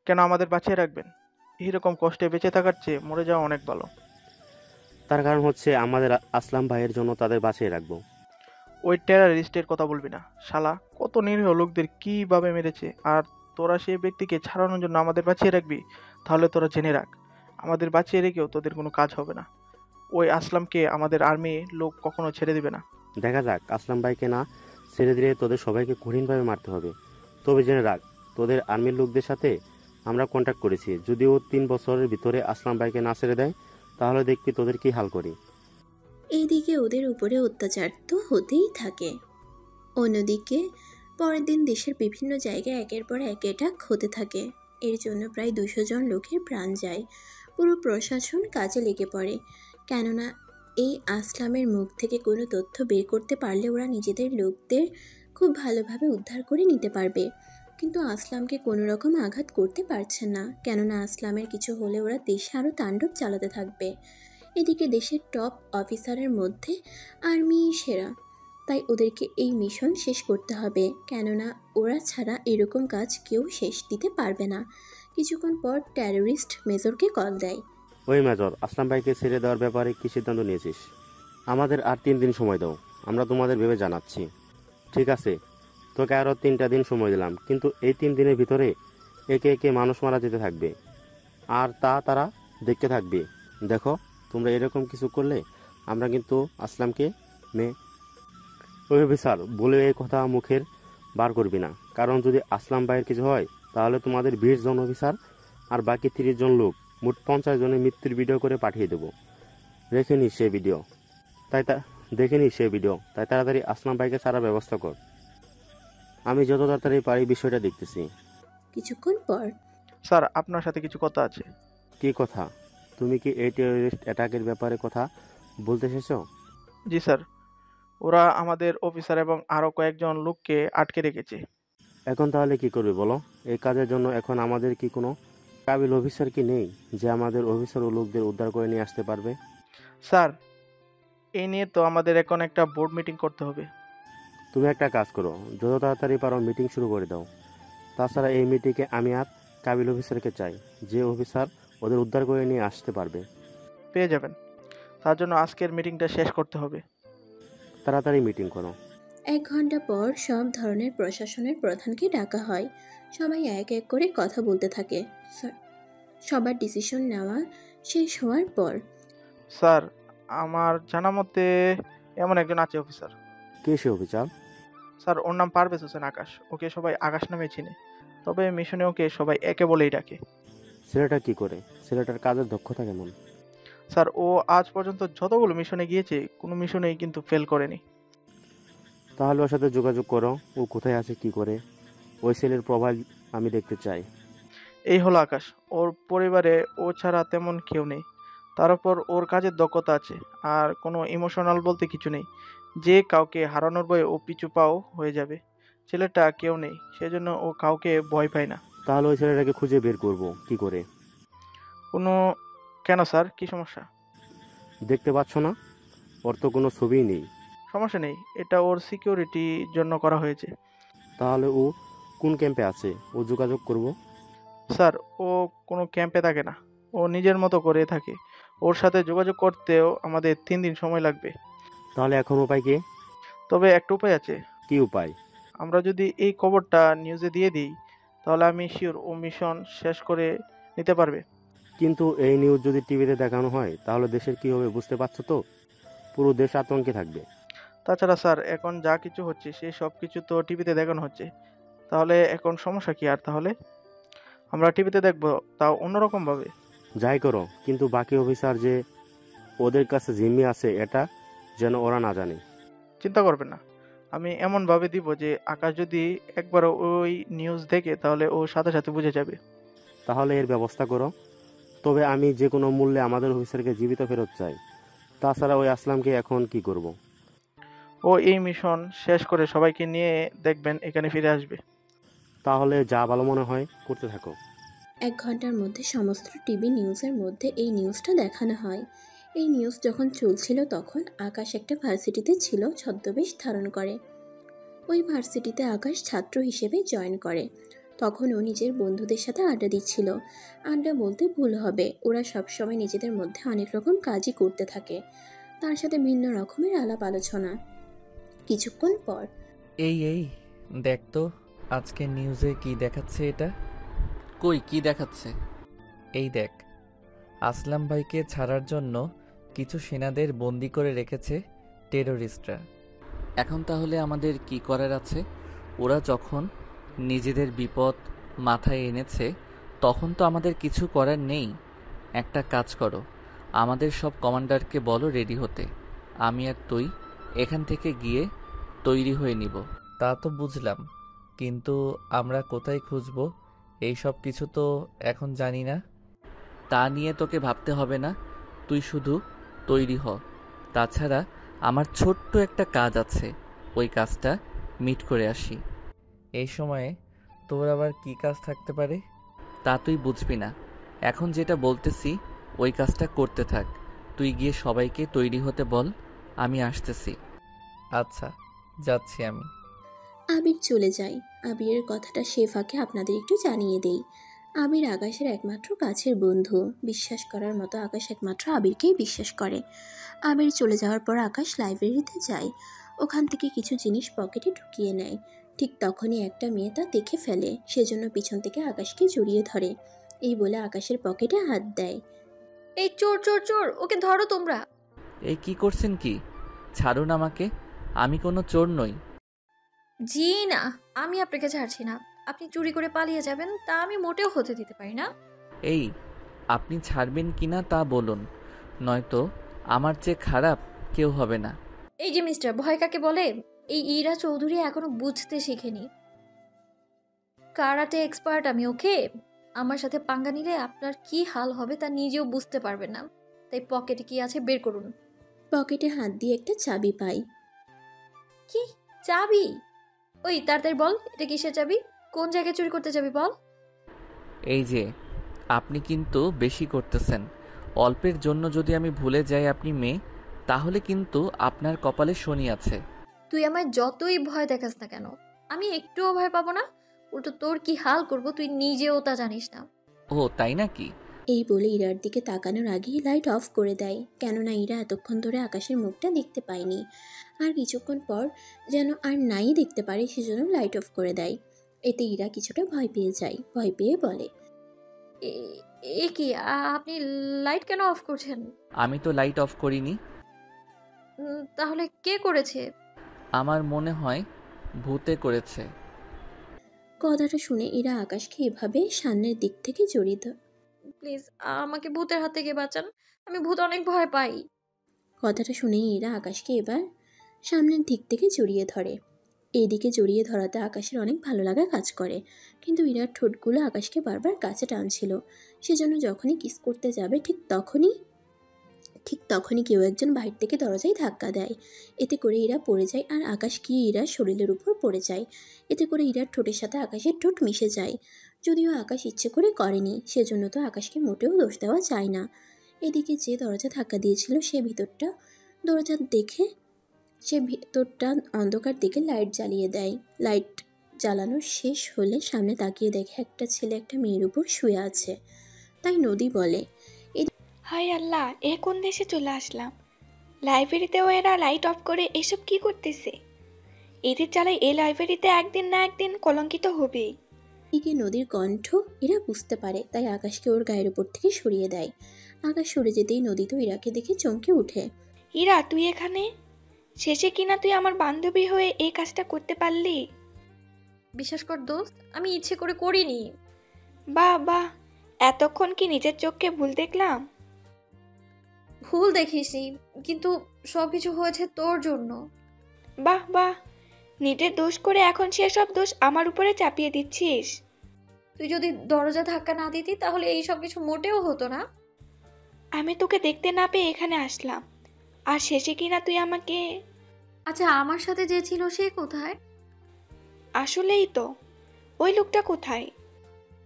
কেন আমাদের বাঁচিয়ে রাখবেন? এইরকম কষ্টে বেঁচে থাকার চেয়ে মরে যাওয়া অনেক ভালো। তার কারণ হচ্ছে আমাদের আসলাম ভাইয়ের জন্য তাদের বাঁচিয়ে রাখবো। ওই টেরারিস্টের কথা বলবি না। শালা কত নিরীহ লোকদের কিভাবে মেরেছে, আর তোরা সেই ব্যক্তিকে ছাড়ানোর জন্য আমাদের বাঁচিয়ে রাখবি? তাহলে তোরা জেনে রাখ, আমাদের বাঁচিয়ে রেখেও তোদের কোনো কাজ হবে না। ওই আসলামকে আমাদের আর্মি লোক কখনো ছেড়ে দিবে না। দেখা যাক, আসলাম ভাইকে না ছেড়ে দিলে তোদের সবাইকে কঠিনভাবে মারতে হবে। তবে জেনে রাখ, তোদের আর্মির লোকদের সাথে আমরা কন্ট্যাক্ট করেছি। যদি ও 3 বছরের ভিতরে আসলাম ভাইকে না ছেড়ে দেয়, তাহলে দেখবি তোদের কি হাল করি। এইদিকে ওদের উপরে অত্যাচার তো হতেই থাকে। অন্যদিকে পরের দিন দেশের বিভিন্ন জায়গায় একের পর এক অ্যাটাক হতে থাকে। এর জন্য প্রায় 200 জন লোকের প্রাণ যায়। পুরো প্রশাসন কাজে লেগে পড়ে, কেননা এই আসলামের মুখ থেকে কোনো তথ্য বের করতে পারলে ওরা নিজেদের লোকদের খুব ভালোভাবে উদ্ধার করে নিতে পারবে। কিন্তু আসলামকে কোনো রকম আঘাত করতে পারছে না, কেননা আসলামের কিছু হলে ওরা দেশে আরও তাণ্ডব চালাতে থাকবে। এদিকে দেশের টপ অফিসারের মধ্যে আর্মি সেরা, তাই ওদেরকে এই মিশন শেষ করতে হবে, কেননা ওরা ছাড়া এরকম কাজ কেউ শেষ দিতে পারবে না। কিছুক্ষণ পর টেররিস্ট মেজরকে কল দেয়। ওই মেজর, আসলাম ভাইকে ছেড়ে দেওয়ার ব্যাপারে কি সিদ্ধান্ত নিয়েছিস? আমাদের আর 3 দিন সময় দাও, আমরা তোমাদের ভেবে জানাচ্ছি। ঠিক আছে, তোকে আরও 3টা দিন সময় দিলাম, কিন্তু এই 3 দিনের ভিতরে একে একে মানুষ মারা যেতে থাকবে, আর তারা দেখতে থাকবে। দেখো, তোমরা এরকম কিছু করলে আমরা কিন্তু আসলামকে মে ওই অফিসার বলে এই কথা মুখের বার করবি না, কারণ যদি আসলাম ভাইয়ের কিছু হয় তাহলে তোমাদের 20 জন অফিসার আর বাকি 30 জন লোক, মোট 50 জনের মৃত্যুর ভিডিও করে পাঠিয়ে দেবো। রেখে নিস সেই ভিডিও। তাই তা দেখে নিস সেই ভিডিও, তাই তাড়াতাড়ি আসলাম ভাইকে ছাড়ার ব্যবস্থা কর। আমি যত তাড়াতাড়ি পারি বিষয়টা দেখতেছি। কিছুক্ষণ পর স্যার, আপনার সাথে কিছু কথা আছে। কি কথা? তুমি কি এই টেররিস্ট অ্যাটাকের ব্যাপারে কথা বলতে এসেছো? জি স্যার, ওরা আমাদের অফিসার এবং আরো কয়েকজন লোককে আটকে রেখেছে। এখন তাহলে কি করবে বলো? এই কাজের জন্য এখন আমাদের কি কোনো কাবিল অফিসার কি নেই, যে আমাদের অফিসার ও লোকদের উদ্ধার করে নিয়ে আসতে পারবে? স্যার, এই নিয়ে তো আমাদের এখন একটা বোর্ড মিটিং করতে হবে। তুমি একটা কাজ করো, যত তাড়াতাড়ি পারো মিটিং শুরু করে দাও। তাছাড়া এই মিটিংয়ে আমি আর কাবিল অফিসারকে চাই, যে অফিসার ওদের উদ্ধার করে নিয়ে আসতে পারবে। পেয়ে যাবেন। তার জন্য আজকের মিটিংটা শেষ করতে হবে। তাড়াতাড়ি মিটিং করো। 1 ঘন্টা পর সব ধরনের প্রশাসনের প্রধানকে ডাকা হয়। সবাই এক এক করে কথা বলতে থাকে। স- সবার ডিসিশন নেওয়া শেষ হওয়ার পর স্যার, আমার জানা মতে এমন একজন আছে অফিসার। কে সে অফিসার? স্যার, ওর নাম পারভেজ হোসেন আকাশ। ওকে সবাই আকাশ নামে চিনে, তবে মিশনে ওকে সবাই একে বলেই ডাকে। ছেলেটা কি করে? ছেলেটার কাজের দক্ষতা কেমন? স্যার, ও আজ পর্যন্ত যতগুলো মিশনে গিয়েছে কোনো মিশনেই কিন্তু ফেল করেনি। তাহলে ওর সাথে যোগাযোগ করো। ও কোথায় আছে, কি করে? ওই ছেলের প্রোফাইল আমি দেখতে চাই। এই হলো আকাশ। ওর পরিবারে ও ছাড়া তেমন কেউ নেই। তার উপর ওর কাজের দক্ষতা আছে, আর কোনো ইমোশনাল বলতে কিছু নেই। যে কাউকে হারানোর ভয়ে ও পিছু পাও হয়ে যাবে। ছেলেটা কেউ নেই, সেজন্য ও কাউকে ভয় পায় না। তাহলে ওই ছেলেটাকে খুঁজে বের করব কি করে? কোনো কেন স্যার, কি সমস্যা? দেখতে পাচ্ছ না, ওর তো কোনো ছবিই নেই। সমস্যা নেই, এটা ওর সিকিউরিটির জন্য করা হয়েছে। তাহলে ও কোন ক্যাম্পে আছে? ও যোগাযোগ করব। স্যার, ও কোনো ক্যাম্পে থাকে না। ও নিজের মতো করে থাকে। ওর সাথে যোগাযোগ করতেও আমাদের 3 দিন সময় লাগবে। তাহলে এখন উপায় কি? তবে একটা উপায় আছে। কি উপায়? আমরা যদি এই খবরটা নিউজে দিয়ে দিই, তাহলে আমি শিওর ও মিশন শেষ করে নিতে পারবে। কিন্তু এই নিউজ যদি টিভিতে দেখানো হয় তাহলে দেশের কি হবে বুঝতে পারছো তো? পুরো দেশ আতঙ্কে থাকবে। তাছাড়া স্যার, এখন যা কিছু হচ্ছে সেই সব কিছু তো টিভিতে দেখানো হচ্ছে। তাহলে এখন সমস্যা কি আর? তাহলে আমরা টিভিতে দেখবো, তাও অন্যরকম ভাবে। যাই করো, কিন্তু বাকি অফিসার যে ওদের কাছে জিম্মি আছে এটা যেন ওরা না জানে। চিন্তা করবেন না, আমি এমন ভাবে দিব যে আকাশ যদি একবার ওই নিউজ দেখে তাহলে ও সাথে সাথে বুঝে যাবে। তাহলে এর ব্যবস্থা করো। তবে আমি যে কোনো মূল্যে আমাদের অফিসারকে জীবিত ফেরত চাই। তাছাড়া ওই আসলামকে এখন কি করব? ও এই মিশন শেষ করে সবাইকে নিয়ে দেখবেন এখানে ফিরে আসবে। তাহলে যা ভালো মনে হয় করতে থাকো। 1 ঘন্টার মধ্যে সমস্ত টিভি নিউজের মধ্যে এই নিউজটা দেখানো হয়। এই নিউজ যখন চলছিল তখন আকাশ একটা ভার্সিটিতে ছিল, ছদ্মবেশ ধারণ করে। ওই ভার্সিটিতে আকাশ ছাত্র হিসেবে জয়েন করে। তখন ও নিজের বন্ধুদের সাথে আড্ডা দিচ্ছিল। আড্ডা বলতে ভুল হবে, ওরা সবসময় নিজেদের মধ্যে অনেক রকম কাজই করতে থাকে, তার সাথে ভিন্ন রকমের আলাপ আলোচনা। কিছুক্ষণ পর এই দেখ তো আজকে নিউজে কি দেখাচ্ছে এটা। কই কি দেখাচ্ছে? এই দেখ, আসলাম ভাইকে ছাড়ার জন্য কিছু সেনাদের বন্দি করে রেখেছে টেরোরিস্টরা। এখন তাহলে আমাদের কি করার আছে? ওরা যখন নিজেদের বিপদ মাথায় এনেছে তখন তো আমাদের কিছু করার নেই। একটা কাজ করো, আমাদের সব কমান্ডারকে বলো রেডি হতে। আমি আর তুই এখান থেকে গিয়ে তৈরি হয়ে নিব। তা তো বুঝলাম, কিন্তু আমরা কোথায় খুঁজবো? এই সব কিছু তো এখন জানি না। তা নিয়ে তোকে ভাবতে হবে না, তুই শুধু তৈরি হ। তাছাড়া আমার ছোট্ট একটা কাজ আছে, ওই কাজটা মিট করে আসি। এই সময়ে তোর আবার কি কাজ থাকতে পারে? তা তুই বুঝবি না, এখন যেটা বলতেছি ওই কাজটা করতে থাক। তুই গিয়ে সবাইকে তৈরি হতে বল, আমি আসতেছি। আচ্ছা, যাচ্ছি আমি। আবির চলে যায়। আবিরের কথাটা সে ফাঁকে আপনাদের একটু জানিয়ে দেই। আবির আকাশের একমাত্র কাছের বন্ধু। বিশ্বাস করার মতো আকাশ একমাত্র আবিরকেই বিশ্বাস করে। আবির চলে যাওয়ার পর আকাশ লাইব্রেরিতে যায়। ওখান থেকে কিছু জিনিস পকেটে ঢুকিয়ে নেয়। ঠিক তখনই একটা মেয়ে তা দেখে ফেলে, সেজন্য পিছন থেকে আকাশকে জড়িয়ে ধরে। এই বলে আকাশের পকেটে হাত দেয়। এই চোর চোর চোর, ওকে ধরো তোমরা। এই কি করছেন কি? ছাড়ুন আমাকে, আমি কোনো চোর নই। জি না, আমি আপনাকে ছাড়ছি না। আপনি চুরি করে পালিয়ে যাবেন তা আমি মোটেও হতে দিতে পারি না। এই, আপনি ছাড়বেন কিনা তা বলুন, নয়তো আমার চেয়ে খারাপ কেউ হবে না। এই যে মিস্টার, ভয় কাকে বলে? এই ইরা চৌধুরী এখনো বুঝতে শিখেনি। কারাটে এক্সপার্ট আমি, ওকে? আমার সাথে পাঙ্গা নিলে আপনার কি হাল হবে তা নিজেও বুঝতে পারবেন না। তাই পকেটে কি আছে বের করুন। পকেটে হাত দিয়ে একটা চাবি পাই। কি চাবি? ওই তাড়াতাড়ি বল, এটা কিসের চাবি? কোন জায়গায় চুরি করতে যাবি বল। এই যে, আপনি কিন্তু বেশি করতেছেন। অল্পের জন্য যদি আমি ভুলে যাই আপনি মেয়ে, তাহলে কিন্তু আপনার কপালে শনি আছে। তুই আমায় যতই ভয় দেখাস না কেন, আমি একটুও ভয় পাবো না। উল্টো তোর কি হাল করব তুই নিজেও তা জানিস না। ও তাই নাকি? এই বলে ইরার দিকে তাকানোর আগেই লাইট অফ করে দেয়, কেননা ইরা এতক্ষণ ধরে আকাশের মুখটা দেখতে পায়নি। আর কিছুক্ষণ পর যেন আর নাই দেখতে পারে, সেজন্য লাইট অফ করে দেয়। এতে ইরা কিছুটা ভয় পেয়ে যায়। ভয় পেয়ে বলে, এ কি আপনি লাইট কেন অফ করছেন? আমি তো লাইট অফ করিনি। তাহলে কে করেছে? আমার মনে হয় ভূতে করেছে। কথাটা শুনে ইরা আকাশকে এভাবে সামনের দিক থেকে জড়িয়ে ধরে। প্লিজ আমাকে ভূতের হাত থেকে বাঁচান, আমি ভূত অনেক ভয় পাই। কথাটা শুনেই ইরা আকাশকে এবার সামনের দিক থেকে জড়িয়ে ধরে। এইদিকে জড়িয়ে ধরাতে আকাশের অনেক ভালো লাগা কাজ করে, কিন্তু ইরার ঠোঁটগুলো আকাশকে বারবার কাছে টানছিল। সেজন্য যখনই কিস করতে যাবে ঠিক তখনই কেউ একজন বাইরে থেকে দরজায় ধাক্কা দেয়। এতে করে ইরা পড়ে যায় আর আকাশ গিয়ে ইরার শরীরের উপর পড়ে যায়। এতে করে ইরার ঠোঁটের সাথে আকাশের ঠোঁট মিশে যায়। যদিও আকাশ ইচ্ছে করে করেনি, সেজন্য তো আকাশকে মোটেও দোষ দেওয়া যায় না। এদিকে যে দরজা ধাক্কা দিয়েছিল সে ভিতরটা অন্ধকার দিকে লাইট জ্বালিয়ে দেয়। লাইট জ্বালানো শেষ হলে সামনে তাকিয়ে দেখে একটা ছেলে একটা মেয়ের উপর শুয়ে আছে। তাই নদী বলে, হায় আল্লাহ, এ কোন দেশে চলে আসলাম? লাইব্রেরিতেও এরা লাইট অফ করে এসব কি করতেছে? এদের জ্বালায় এই লাইব্রেরিতে একদিন না একদিন কলঙ্কিত হবেই। এদিকে নদীর কণ্ঠ এরা বুঝতে পারে, তাই আকাশকে ওর গায়ের উপর থেকে সরিয়ে দেয়। আকাশ সরে যেতেই নদী তো ইরাকে দেখে চমকে উঠে। ইরা, তুই এখানে? শেষে কিনা তুই আমার বান্ধবী হয়ে এই কাজটা করতে পারলি? বিশ্বাস কর দোস্ত, আমি ইচ্ছে করে করিনি। বাহ বাহ, এতক্ষণ কি নিজের চোখকে ভুল দেখলাম? ভুল দেখিসনি, কিন্তু সবকিছু হয়েছে তোর জন্য। বাহ বাহ, নিজের দোষ করে এখন সেসব দোষ আমার উপরে চাপিয়ে দিচ্ছিস। তুই যদি দরজা ধাক্কা না দিতি তাহলে এই সব কিছু মোটেও হতো না। আমি তোকে দেখতে না পেয়ে এখানে আসলাম, আর শেষে কিনা তুই আমাকে... আচ্ছা, আমার সাথে যে ছিল সে কোথায়? আসলেই তো, ওই লোকটা কোথায়?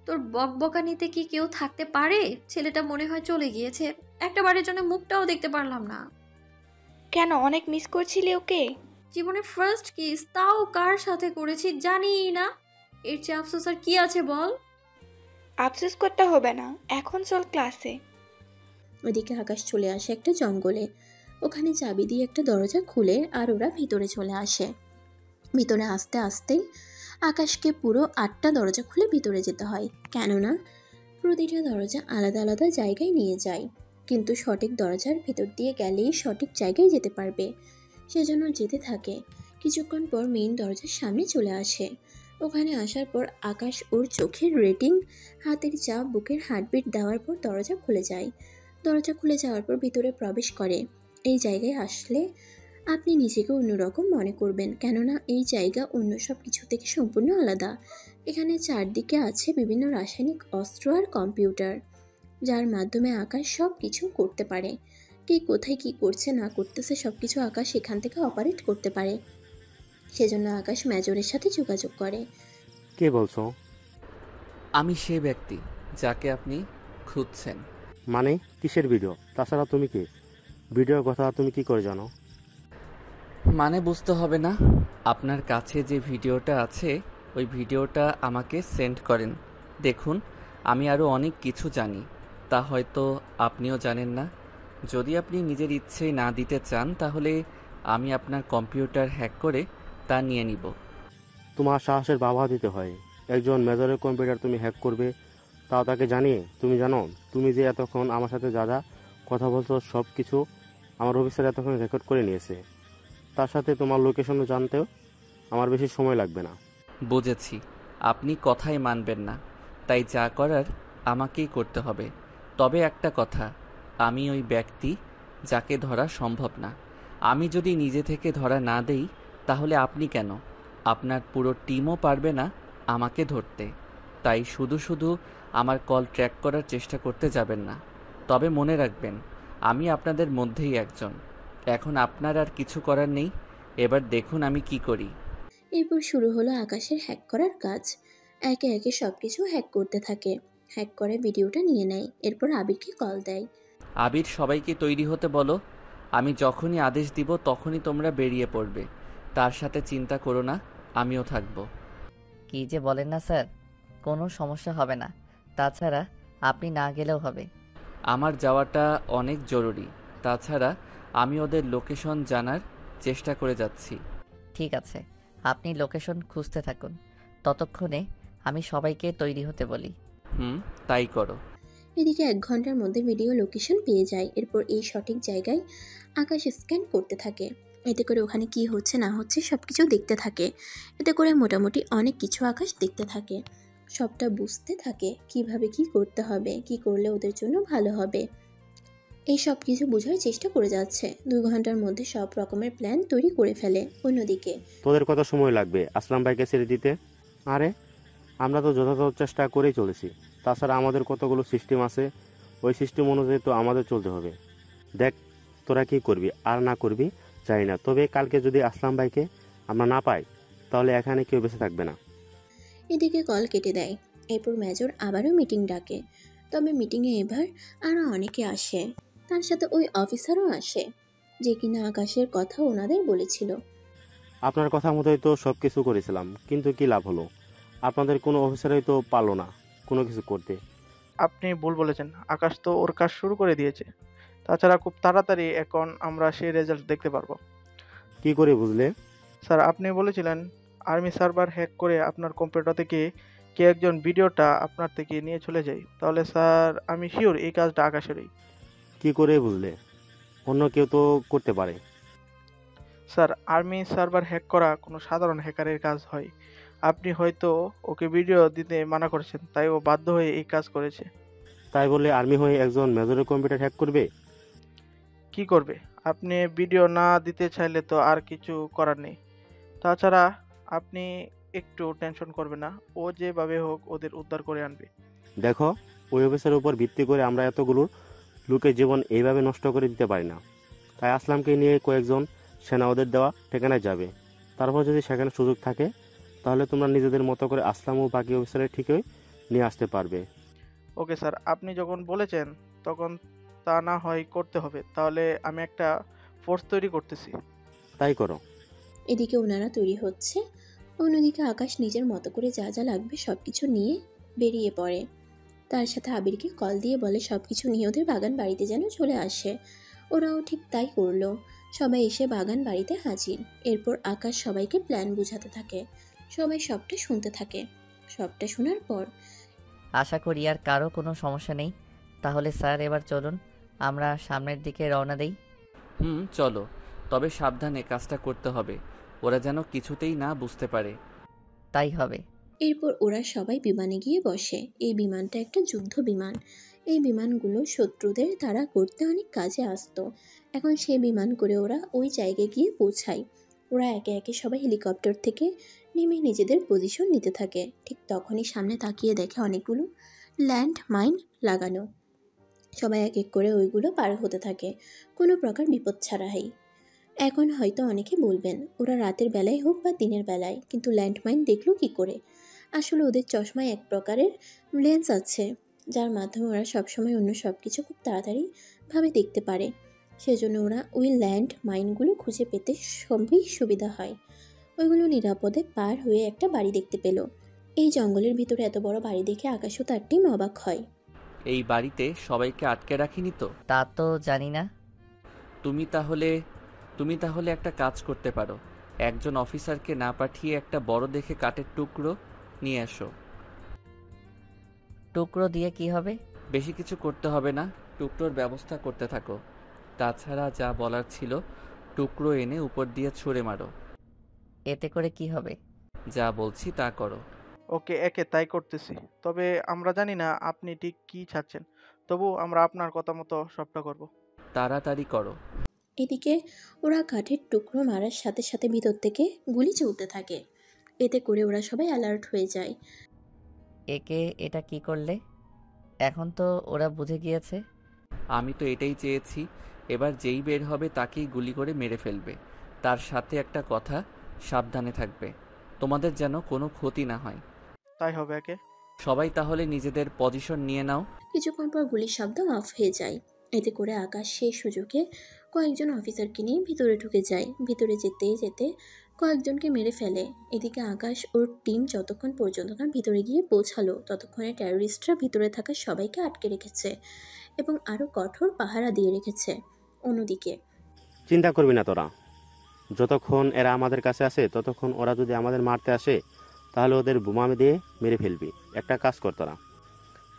তোর বকবকানিতে কি কেউ থাকতে পারে? ছেলেটা মনে হয় চলে গিয়েছে, একটা বারের জন্য মুখটাও দেখতে পারলাম না। কেন, অনেক মিস করছিলি ওকে? জীবনে ফার্স্ট কিস, তাও কার সাথে করেছি জানি না। এর চেয়ে আফসোস আর কি আছে বল? আফসোস করতে হবে না, এখন চল ক্লাসে। ওদিকে আকাশ চলে আসে একটা জঙ্গলে। ওখানে চাবি দিয়ে একটা দরজা খুলে আর ওরা ভিতরে চলে আসে। ভিতরে আসতে আসতেই আকাশকে পুরো 8টা দরজা খুলে ভিতরে যেতে হয়, কেননা প্রতিটা দরজা আলাদা আলাদা জায়গায় নিয়ে যায়। কিন্তু সঠিক দরজার ভিতর দিয়ে গেলেই সঠিক জায়গায় যেতে পারবে, সেজন্য যেতে থাকে। কিছুক্ষণ পর মেইন দরজার সামনে চলে আসে। ওখানে আসার পর আকাশ ওর চোখের রেটিং, হাতের চাপ, বুকের হার্টবিট দেওয়ার পর দরজা খুলে যায়। দরজা খুলে যাওয়ার পর ভিতরে প্রবেশ করে। এই জায়গায় আসলে আপনি নিজেকে অন্যরকম মনে করবেন, কেননা এই জায়গা অন্য সব কিছু থেকে সম্পূর্ণ আলাদা। এখানে চারদিকে আছে বিভিন্ন রাসায়নিক অস্ত্র আর কম্পিউটার, যার মাধ্যমে আকাশ সব কিছু করতে পারে। কে কোথায় কি করছে না করতেছে সব কিছু আকাশ এখান থেকে অপারেট করতে পারে। সেজন্য আকাশ মেজরের সাথে যোগাযোগ করে। কে বলছো? আমি সেই ব্যক্তি যাকে আপনি খুঁজছেন। মানে কিসের ভিডিও? তাছাড়া তুমি কে? ভিডিওর কথা তুমি কি করে জানো? মানে বুঝতে হবে না, আপনার কাছে যে ভিডিওটা আছে ওই ভিডিওটা আমাকে সেন্ড করেন। দেখুন, আমি আরও অনেক কিছু জানি, তা হয়তো আপনিও জানেন না। যদি আপনি নিজের ইচ্ছে না দিতে চান তাহলে আমি আপনার কম্পিউটার হ্যাক করে তা নিয়ে নিব। তোমার সাহসের বাবা দিতে হয়। একজন মেজরের কম্পিউটার তুমি হ্যাক করবে, তাও তাকে জানিয়ে। তুমি জানো তুমি যে এতক্ষণ আমার সাথে যা যা কথা বলছো সব কিছু আমার অফিসার এতক্ষণ রেকর্ড করে নিয়েছে। তার সাথে তোমার লোকেশনও জানতেও আমার বেশি সময় লাগবে না। বুঝেছি, আপনি কথাই মানবেন না, তাই যা করার আমাকেই করতে হবে। তবে একটা কথা, আমি ওই ব্যক্তি যাকে ধরা সম্ভব না। আমি যদি নিজে থেকে ধরা না দেই তাহলে আপনি কেন, আপনার পুরো টিমও পারবে না আমাকে ধরতে। তাই শুধু শুধু আমার কল ট্র্যাক করার চেষ্টা করতে যাবেন না। তবে মনে রাখবেন, আমি আপনাদের মধ্যেই একজন। এখন আপনার আর কিছু করার নেই, এবার দেখুন আমি কি করি। এরপর শুরু হলো আকাশের হ্যাক করার কাজ। একে একে সব কিছু হ্যাক করতে থাকে। হ্যাক করে ভিডিওটা নিয়ে নেয়। এরপর আবিরকে কল দেয়। আবির, সবাইকে তৈরি হতে বলো। আমি যখনই আদেশ দিব তখনই তোমরা বেরিয়ে পড়বে। তার সাথে চিন্তা করো না, আমিও থাকবো। কি যে বলেন না স্যার, কোনো সমস্যা হবে না। তাছাড়া আপনি না গেলেও হবে। আমার যাওয়াটা অনেক জরুরি। তাছাড়া আমি ওদের লোকেশন জানার চেষ্টা করে যাচ্ছি। ঠিক আছে, আপনি লোকেশন খুঁজতে থাকুন, ততক্ষণে আমি সবাইকে তৈরি হতে বলি। তাই করো। এদিকে 1 ঘন্টার মধ্যে ভিডিও লোকেশন পেয়ে যায়। এরপর এই সঠিক জায়গায় আকাশ স্ক্যান করতে থাকে। এতে করে ওখানে কি হচ্ছে না হচ্ছে সব কিছু দেখতে থাকে। এতে করে মোটামুটি অনেক কিছু আকাশ দেখতে থাকে, সবটা বুঝতে থাকে কিভাবে কি করতে হবে, কি করলে ওদের জন্য ভালো হবে। এই সব কিছু বোঝার চেষ্টা করে যাচ্ছে। 2 ঘন্টার মধ্যে সব রকমের প্ল্যান তৈরি করে ফেলে। অন্যদিকে তোদের কত সময় লাগবে আসলাম ভাইকে ছেড়ে দিতে? আরে আমরা তো যথাযথ চেষ্টা করেই চলেছি। তাছাড়া আমাদের কতগুলো সিস্টেম আছে, ওই সিস্টেম অনুযায়ী তো আমাদের চলতে হবে। দেখ তোরা কি করবি আর না করবি জানি না, তবে কালকে যদি আসলাম ভাইকে আমরা না পাই তাহলে এখানে কেউ বেঁচে থাকবে না। এদিকে কল কেটে দেয়। এরপর মেজর আবারও মিটিং ডাকে। তবে মিটিংয়ে এবার আরও অনেকে আসে। তার সাথে ওই অফিসারও আসে, যে কিনা আকাশের কথা ওনাদের বলেছিল। আপনার কথা মতোই তো সব কিছু করেছিলাম, কিন্তু কি লাভ হলো? আপনাদের কোনো অফিসারই তো পারলো না কোনো কিছু করতে। আপনি ভুল বলেছেন, আকাশ তো ওর কাজ শুরু করে দিয়েছে। তাছাড়া খুব তাড়াতাড়ি এখন আমরা সেই রেজাল্ট দেখতে পারবো। কি করে বুঝলে? স্যার, আপনি বলেছিলেন আর্মি সার্ভার হ্যাক করে আপনার কম্পিউটার থেকে কে একজন ভিডিওটা আপনার থেকে নিয়ে চলে যায়। তাহলে স্যার আমি শিওর এই কাজটা আকাশেরই। কি করে বুঝলে? অন্য কেউ তো করতে পারে। স্যার, আর্মি সার্ভার হ্যাক করা কোনো সাধারণ হ্যাকারের কাজ হয়। আপনি হয়তো ওকে ভিডিও দিতে মানা করেছেন, তাই ও বাধ্য হয়ে এই কাজ করেছে। তাই বলে আর্মি হয়ে একজন মেজরের কম্পিউটার হ্যাক করবে? কি করবে? আপনি ভিডিও না দিতে চাইলে তো আর কিছু করার নেই। তাছাড়া আপনি একটু টেনশন করবেন না, ও যেভাবে হোক ওদের উদ্ধার করে আনবে। দেখো, ওই অফিসের উপর ভিত্তি করে আমরা এতগুলো লোকের জীবন এইভাবে নষ্ট করে দিতে পারি না। তাই আসলামকে নিয়ে কয়েকজন সেনা ওদের দেওয়া ঠিকানায় যাবে। তারপর যদি সেখানে সুযোগ থাকে তাহলে তোমরা নিজেদের মতো করে আসলাম ও বাকি অফিসারের ঠিকই নিয়ে আসতে পারবে। ওকে স্যার, আপনি যখন বলেছেন তখন তা না হয় করতে হবে। তাহলে আমি একটা ফোর্স তৈরি করতেছি। তাই করো। এদিকে ওনারা তৈরি হচ্ছে। অন্যদিকে আকাশ নিজের মতো করে যা যা লাগবে সব কিছু নিয়ে বেরিয়ে পড়ে। তার সাথে আবিরকে কল দিয়ে বলে সব কিছু নিয়ে ওদের বাগান বাড়িতে যেন চলে আসে। ওরাও ঠিক তাই করলো। সবাই এসে বাগান বাড়িতে হাজির। এরপর আকাশ সবাইকে প্ল্যান বোঝাতে থাকে। সবাই সবটা শুনতে থাকে। সবটা শোনার পর আশা করি আর কারো কোনো সমস্যা নেই। তাহলে স্যার এবার চলুন আমরা সামনের দিকে রওনা দেই। চলো, তবে সাবধানে কাজটা করতে হবে, ওরা যেন কিছুতেই না বুঝতে পারে। তাই হবে। এরপর ওরা সবাই বিমানে গিয়ে বসে। এই বিমানটা একটা যুদ্ধ বিমান। এই বিমানগুলো শত্রুদের তাড়া করতে অনেক কাজে আসতো। এখন সেই বিমান করে ওরা ওই জায়গায় গিয়ে পৌঁছায়। ওরা একে একে সবাই হেলিকপ্টার থেকে নেমে নিজেদের পজিশন নিতে থাকে। ঠিক তখনই সামনে তাকিয়ে দেখে অনেকগুলো ল্যান্ড মাইন লাগানো। সবাই এক এক করে ওইগুলো পার হতে থাকে, কোনো প্রকার বিপদ ছাড়াই। এখন হয়তো অনেকে বলবেন ওরা রাতের বেলায় হোক বা দিনের বেলায় কিন্তু ল্যান্ডমাইন দেখলো কি করে। আসলে ওদের চশমায় এক প্রকারের লেন্স আছে, যার মাধ্যমে ওরা সবসময় অন্য সব কিছু খুব তাড়াতাড়ি ভাবে দেখতে পারে। সেজন্য ওরা ওই ল্যান্ড মাইনগুলো খুঁজে পেতে সবই সুবিধা হয়। ওইগুলো নিরাপদে পার হয়ে একটা বাড়ি দেখতে পেল। এই জঙ্গলের ভিতরে এত বড় বাড়ি দেখে আকাশও তার টিম অবাক হয়। এই বাড়িতে সবাইকে আটকে রাখিনি তো? তা তো জানি না। তুমি তাহলে একটা কাজ করতে পারো, একজন অফিসারকে না পাঠিয়ে একটা বড় দেখে কাঠের টুকরো নিয়ে এসো। টুকরো দিয়ে কি হবে? বেশি কিছু করতে হবে না, টুকরোর ব্যবস্থা করতে থাকো। তাছাড়া যা বলার ছিল, টুকরো এনে উপর দিয়ে ছুঁড়ে মারো। এতে করে কি হবে? যা বলছি তা করো। ওকে, একে তাই করতেছি। তবে আমরা জানি না আপনি ঠিক কি চাচ্ছেন, তবু আমরা আপনার কথা মতো সবটা করব। তাড়াতাড়ি করো। এদিকে ওরা কাঠের টুকরো মারার সাথে সাথে ভিতর থেকে গুলি চলতে থাকে। এতে করে ওরা সবাই অ্যালার্ট হয়ে যায়। একে এটা কি করলে? এখন তো ওরা বুঝে গিয়েছে। আমি তো এটাই চেয়েছি, এবার যেই বের হবে তাকেই গুলি করে মেরে ফেলবে। তার সাথে একটা কথা, সাবধানে থাকবে, তোমাদের যেন কোনো ক্ষতি না হয়। তাই হবে একে। সবাই তাহলে নিজেদের পজিশন নিয়ে নাও। কিছুক্ষণ পর গুলির শব্দ অফ হয়ে যায়। এতে করে আকাশ সেই সুযোগে কয়েকজন অফিসারকে নিয়ে ভিতরে ঢুকে যায়। ভিতরে যেতে যেতে কয়েকজনকে মেরে ফেলে। এদিকে আকাশ ওর টিম যতক্ষণ পর্যন্ত না ভিতরে গিয়ে পৌঁছালো ততক্ষণে টেররিস্টরা ভিতরে থাকা সবাইকে আটকে রেখেছে এবং আরও কঠোর পাহারা দিয়ে রেখেছে। অন্যদিকে চিন্তা করবি না তোরা, যতক্ষণ এরা আমাদের কাছে আসে ততক্ষণ ওরা যদি আমাদের মারতে আসে তাহলে ওদের বোমা দিয়ে মেরে ফেলবি। একটা কাজ কর,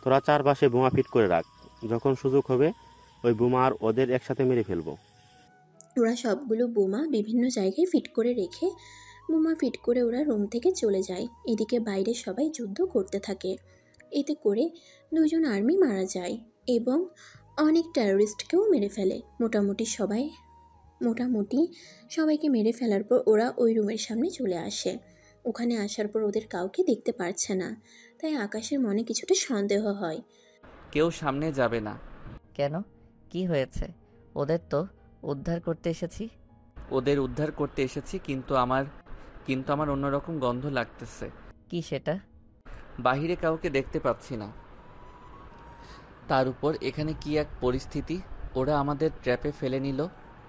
তোরা চারপাশে বোমা ফিট করে রাখ, যখন সুযোগ হবে ওই বোমা আর ওদের একসাথে মেরে ফেলবো। ওরা সবগুলো বোমা বিভিন্ন জায়গায় ফিট করে রেখে বোমা ফিট করে ওরা রুম থেকে চলে যায়। এদিকে বাইরে সবাই যুদ্ধ করতে থাকে। এতে করে দুজন আর্মি মারা যায় এবং অনেক টেররিস্টকেও মেরে ফেলে। মোটামুটি সবাইকে মেরে ফেলার পর ওরা ওই রুমের সামনে চলে আসে। ওখানে আসার পর ওদের কাউকে দেখতে পারছে না, তাই আকাশের মনে কিছুটা সন্দেহ হয়। কেউ সামনে যাবে না। কেন? কি হয়েছে? ওদের তো উদ্ধার করতে এসেছি। ওদের উদ্ধার করতে এসেছি, কিন্তু আমার অন্যরকম গন্ধ লাগতেছে। কি সেটা? বাহিরে কাউকে দেখতে পাচ্ছি না, তার উপর এখানে কি এক পরিস্থিতি। ওরা আমাদের ট্র্যাপে ফেলে নিল।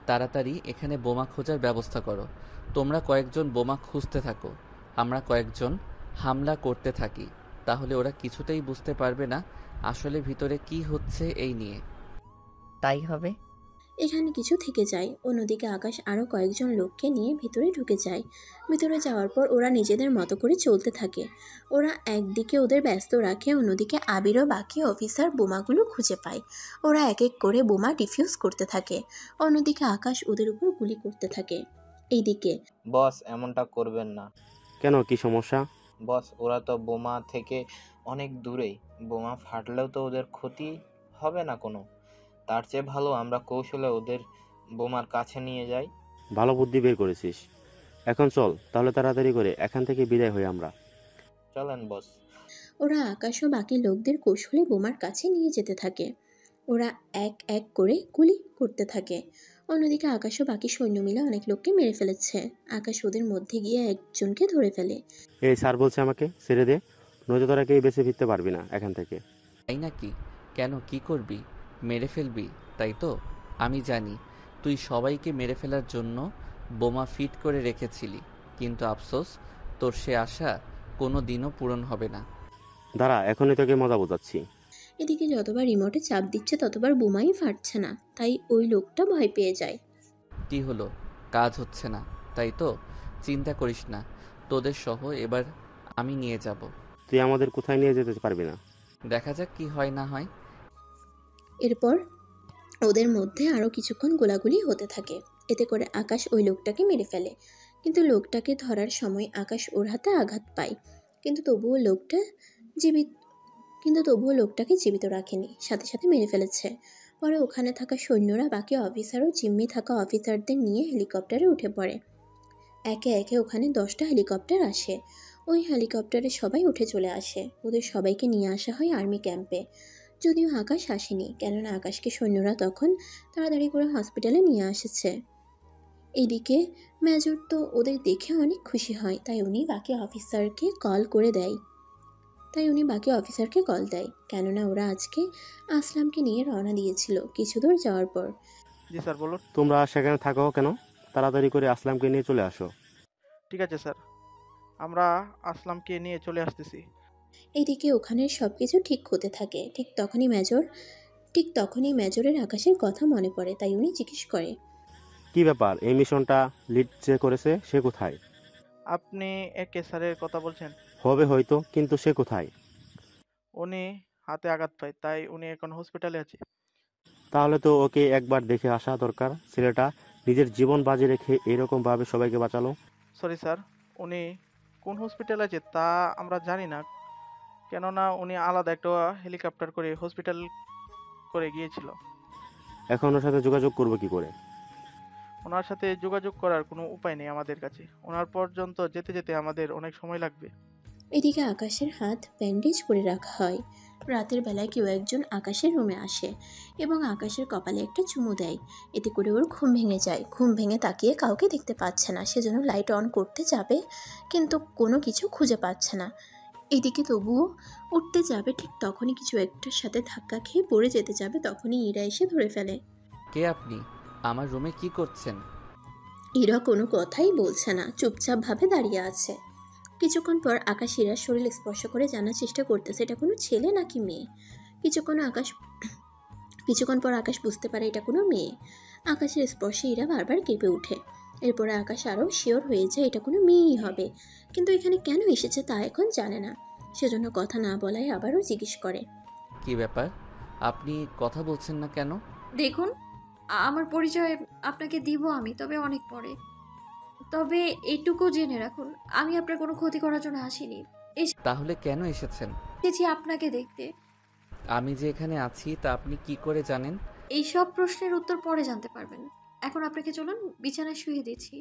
তাড়াতাড়ি এখানে বোমা খোঁজার ব্যবস্থা করো। তোমরা কয়েকজন বোমা খুঁজতে থাকো, আমরা কয়েকজন হামলা করতে থাকি। তাহলে ওরা কিছুতেই বুঝতে পারবে না আসলে ভিতরে কি হচ্ছে এই নিয়ে। তাই হবে। এখানে কিছু থেকে যায়। অন্যদিকে আকাশ আরও কয়েকজন লোককে নিয়ে ভিতরে ঢুকে যায়। ভিতরে যাওয়ার পর ওরা নিজেদের মতো করে চলতে থাকে। ওরা একদিকে ওদের ব্যস্ত রাখে, অন্যদিকে আবিরও বাকি অফিসার বোমাগুলো খুঁজে পায়। ওরা এক এক করে বোমা ডিফিউজ করতে থাকে। অন্যদিকে আকাশ ওদের উপর গুলি করতে থাকে। এইদিকে বস, এমনটা করবেন না। কেন, কি সমস্যা? বস, ওরা তো বোমা থেকে অনেক দূরেই, বোমা ফাটলেও তো ওদের ক্ষতি হবে না কোনো। তার চেয়ে ভালো আমরা কৌশলে ওদের বোমার কাছে নিয়ে যাই। ভালো বুদ্ধি বের করেছিস। এখন চল তাহলে তাড়াতাড়ি করে এখান থেকে বিদায় হই আমরা। চলেন বস। ওরা আকাশ ও বাকি লোকদের কৌশলে বোমার কাছে নিয়ে যেতে থাকে। ওরা এক এক করে গুলি করতে থাকে। অন্যদিকে আকাশ ও বাকি সৈন্য মিলে অনেক লোককে মেরে ফেলেছে। আকাশ ওদের মধ্যে গিয়ে একজনকে ধরে ফেলে। এই স্যার বলছে আমাকে ছেড়ে দে, নয়তো তোরা কেউ বেঁচে ফিরতে পারবি না এখান থেকে। তাই নাকি? কেন, কি করবি? মেরে ফেলবি তাই তো? আমি জানি তুই সবাইকে মেরে ফেলার জন্য বোমা ফিট করে রেখেছিলি, কিন্তু আফসোস তোর সে আশা কোনো দিনও পূরণ হবে না। দাঁড়া, এখনই তোকে মজা বোঝাচ্ছি। এদিকে যতবার রিমোটে চাপ দিচ্ছে ততবার বোমাই ফাটছে না, তাই ওই লোকটা ভয় পেয়ে যায়। কি হলো? কাজ হচ্ছে না তাই তো? চিন্তা করিস না, তোদের সহ এবার আমি নিয়ে যাব। তুই আমাদের কোথায় নিয়ে যেতে পারবি না। দেখা যাক কি হয় না হয়। এরপর ওদের মধ্যে আরও কিছুক্ষণ গোলাগুলি হতে থাকে। এতে করে আকাশ ওই লোকটাকে মেরে ফেলে, কিন্তু লোকটাকে ধরার সময় আকাশ ওর হাতে আঘাত পায়। কিন্তু তবুও লোকটাকে জীবিত রাখেনি, সাথে সাথে মেরে ফেলেছে। পরে ওখানে থাকা সৈন্যরা বাকি অফিসার ও জিম্মি থাকা অফিসারদের নিয়ে হেলিকপ্টারে উঠে পড়ে। একে একে ওখানে 10টা হেলিকপ্টার আসে। ওই হেলিকপ্টারে সবাই উঠে চলে আসে। ওদের সবাইকে নিয়ে আসা হয় আর্মি ক্যাম্পে। যদিও আকাশ আসেনি, কেননা আকাশকে সৈন্যরা তখন তাড়াতাড়ি করে হসপিটালে নিয়ে এসেছে। এদিকে মেজর তো ওদের দেখে অনেক খুশি হয়, তাই উনি বাকি অফিসারকে কল দেয়, কেননা ওরা আজকে আসলামকে নিয়ে রওনা দিয়েছিল কিছু দূর যাওয়ার পর। জি স্যার, বলুন। তোমরা সেখানে থাকো কেন? তাড়াতাড়ি করে আসলামকে নিয়ে চলে আসো। ঠিক আছে স্যার, আমরা আসলামকে নিয়ে চলে আসতেছি। এদিকে ওখানে সবকিছু ঠিক হতে থাকে। ঠিক তখনই মেজরের আকাশের কথা মনে পড়ে, তাই উনি জিজ্ঞেস করে, কি ব্যাপার, এই মিশনটা লিড যে করেছে সে কোথায়? আপনি একে স্যারের কথা বলছেন? হবে হয়তো, কিন্তু সে কোথায়? উনি হাতে আঘাত পায়, তাই উনি এখন হসপিটালে আছে। তাহলে তো ওকে একবার দেখে আসা দরকার। ছেলেটা নিজের জীবন বাজি রেখে এরকম ভাবে সবাইকে বাঁচালো। সরি স্যার, উনি কোন হসপিটালে আছে তা আমরা জানি না, কেননা উনি আলাদা একটা হেলিকপ্টার করে হসপিটাল করে গিয়েছিল। এখন ওর সাথে যোগাযোগ করবো কি করে? ওনার সাথে যোগাযোগ করার কোনো উপায় নেই আমাদের কাছে। ওনার পর্যন্ত যেতে যেতে আমাদের অনেক সময় লাগবে। এদিকে আকাশের হাত ব্যান্ডেজ করে রাখা হয়। রাতের বেলায় কেউ একজন আকাশের রুমে আসে এবং আকাশের কপালে একটা চুমু দেয়। এতে করে ওর ঘুম ভেঙে যায়। ঘুম ভেঙে তাকিয়ে কাউকে দেখতে পাচ্ছে না, সেজন্য লাইট অন করতে যাবে, কিন্তু কোনো কিছু খুঁজে পাচ্ছে না। এদিকে তবুও উঠতে যাবে, ঠিক তখনই কিছু একটার সাথে ধাক্কা খেয়ে পড়ে যেতে যাবে, তখনই ইরা এসে ধরে ফেলে। কে আপনি? আমার রুমে কি করছেন? ইরা কোনো কথাই বলছে না, চুপচাপ ভাবে দাঁড়িয়ে আছে। কিছুক্ষণ পর আকাশ ইরার শরীর স্পর্শ করে জানার চেষ্টা করতেছে এটা কোনো ছেলে নাকি মেয়ে। কিছুক্ষণ পর আকাশ বুঝতে পারে এটা কোনো মেয়ে। আকাশের স্পর্শে ইরা বারবার কেঁপে ওঠে। এরপরে আকাশ আরও শিওর হয়ে যায় এটা কোনো মেয়েই হবে, কিন্তু এখানে কেন এসেছে তা এখন জানে না। সেজন্য কথা না বলায় আবারও জিজ্ঞেস করে, কি ব্যাপার, আপনি কথা বলছেন না কেন? দেখুন, আমার পরিচয় আপনাকে দিব আমি, তবে অনেক পরে। তবে এইটুকু জেনে রাখুন, আমি আপনার কোনো ক্ষতি করার জন্য আসিনি। তাহলে কেন এসেছেন? এসেছি আপনাকে দেখতে। আমি যে এখানে আছি তা আপনি কি করে জানেন? এই সব প্রশ্নের উত্তর পরে জানতে পারবেন। এখন আপনাকে চলুন, বিছানায় শুয়ে দিচ্ছি।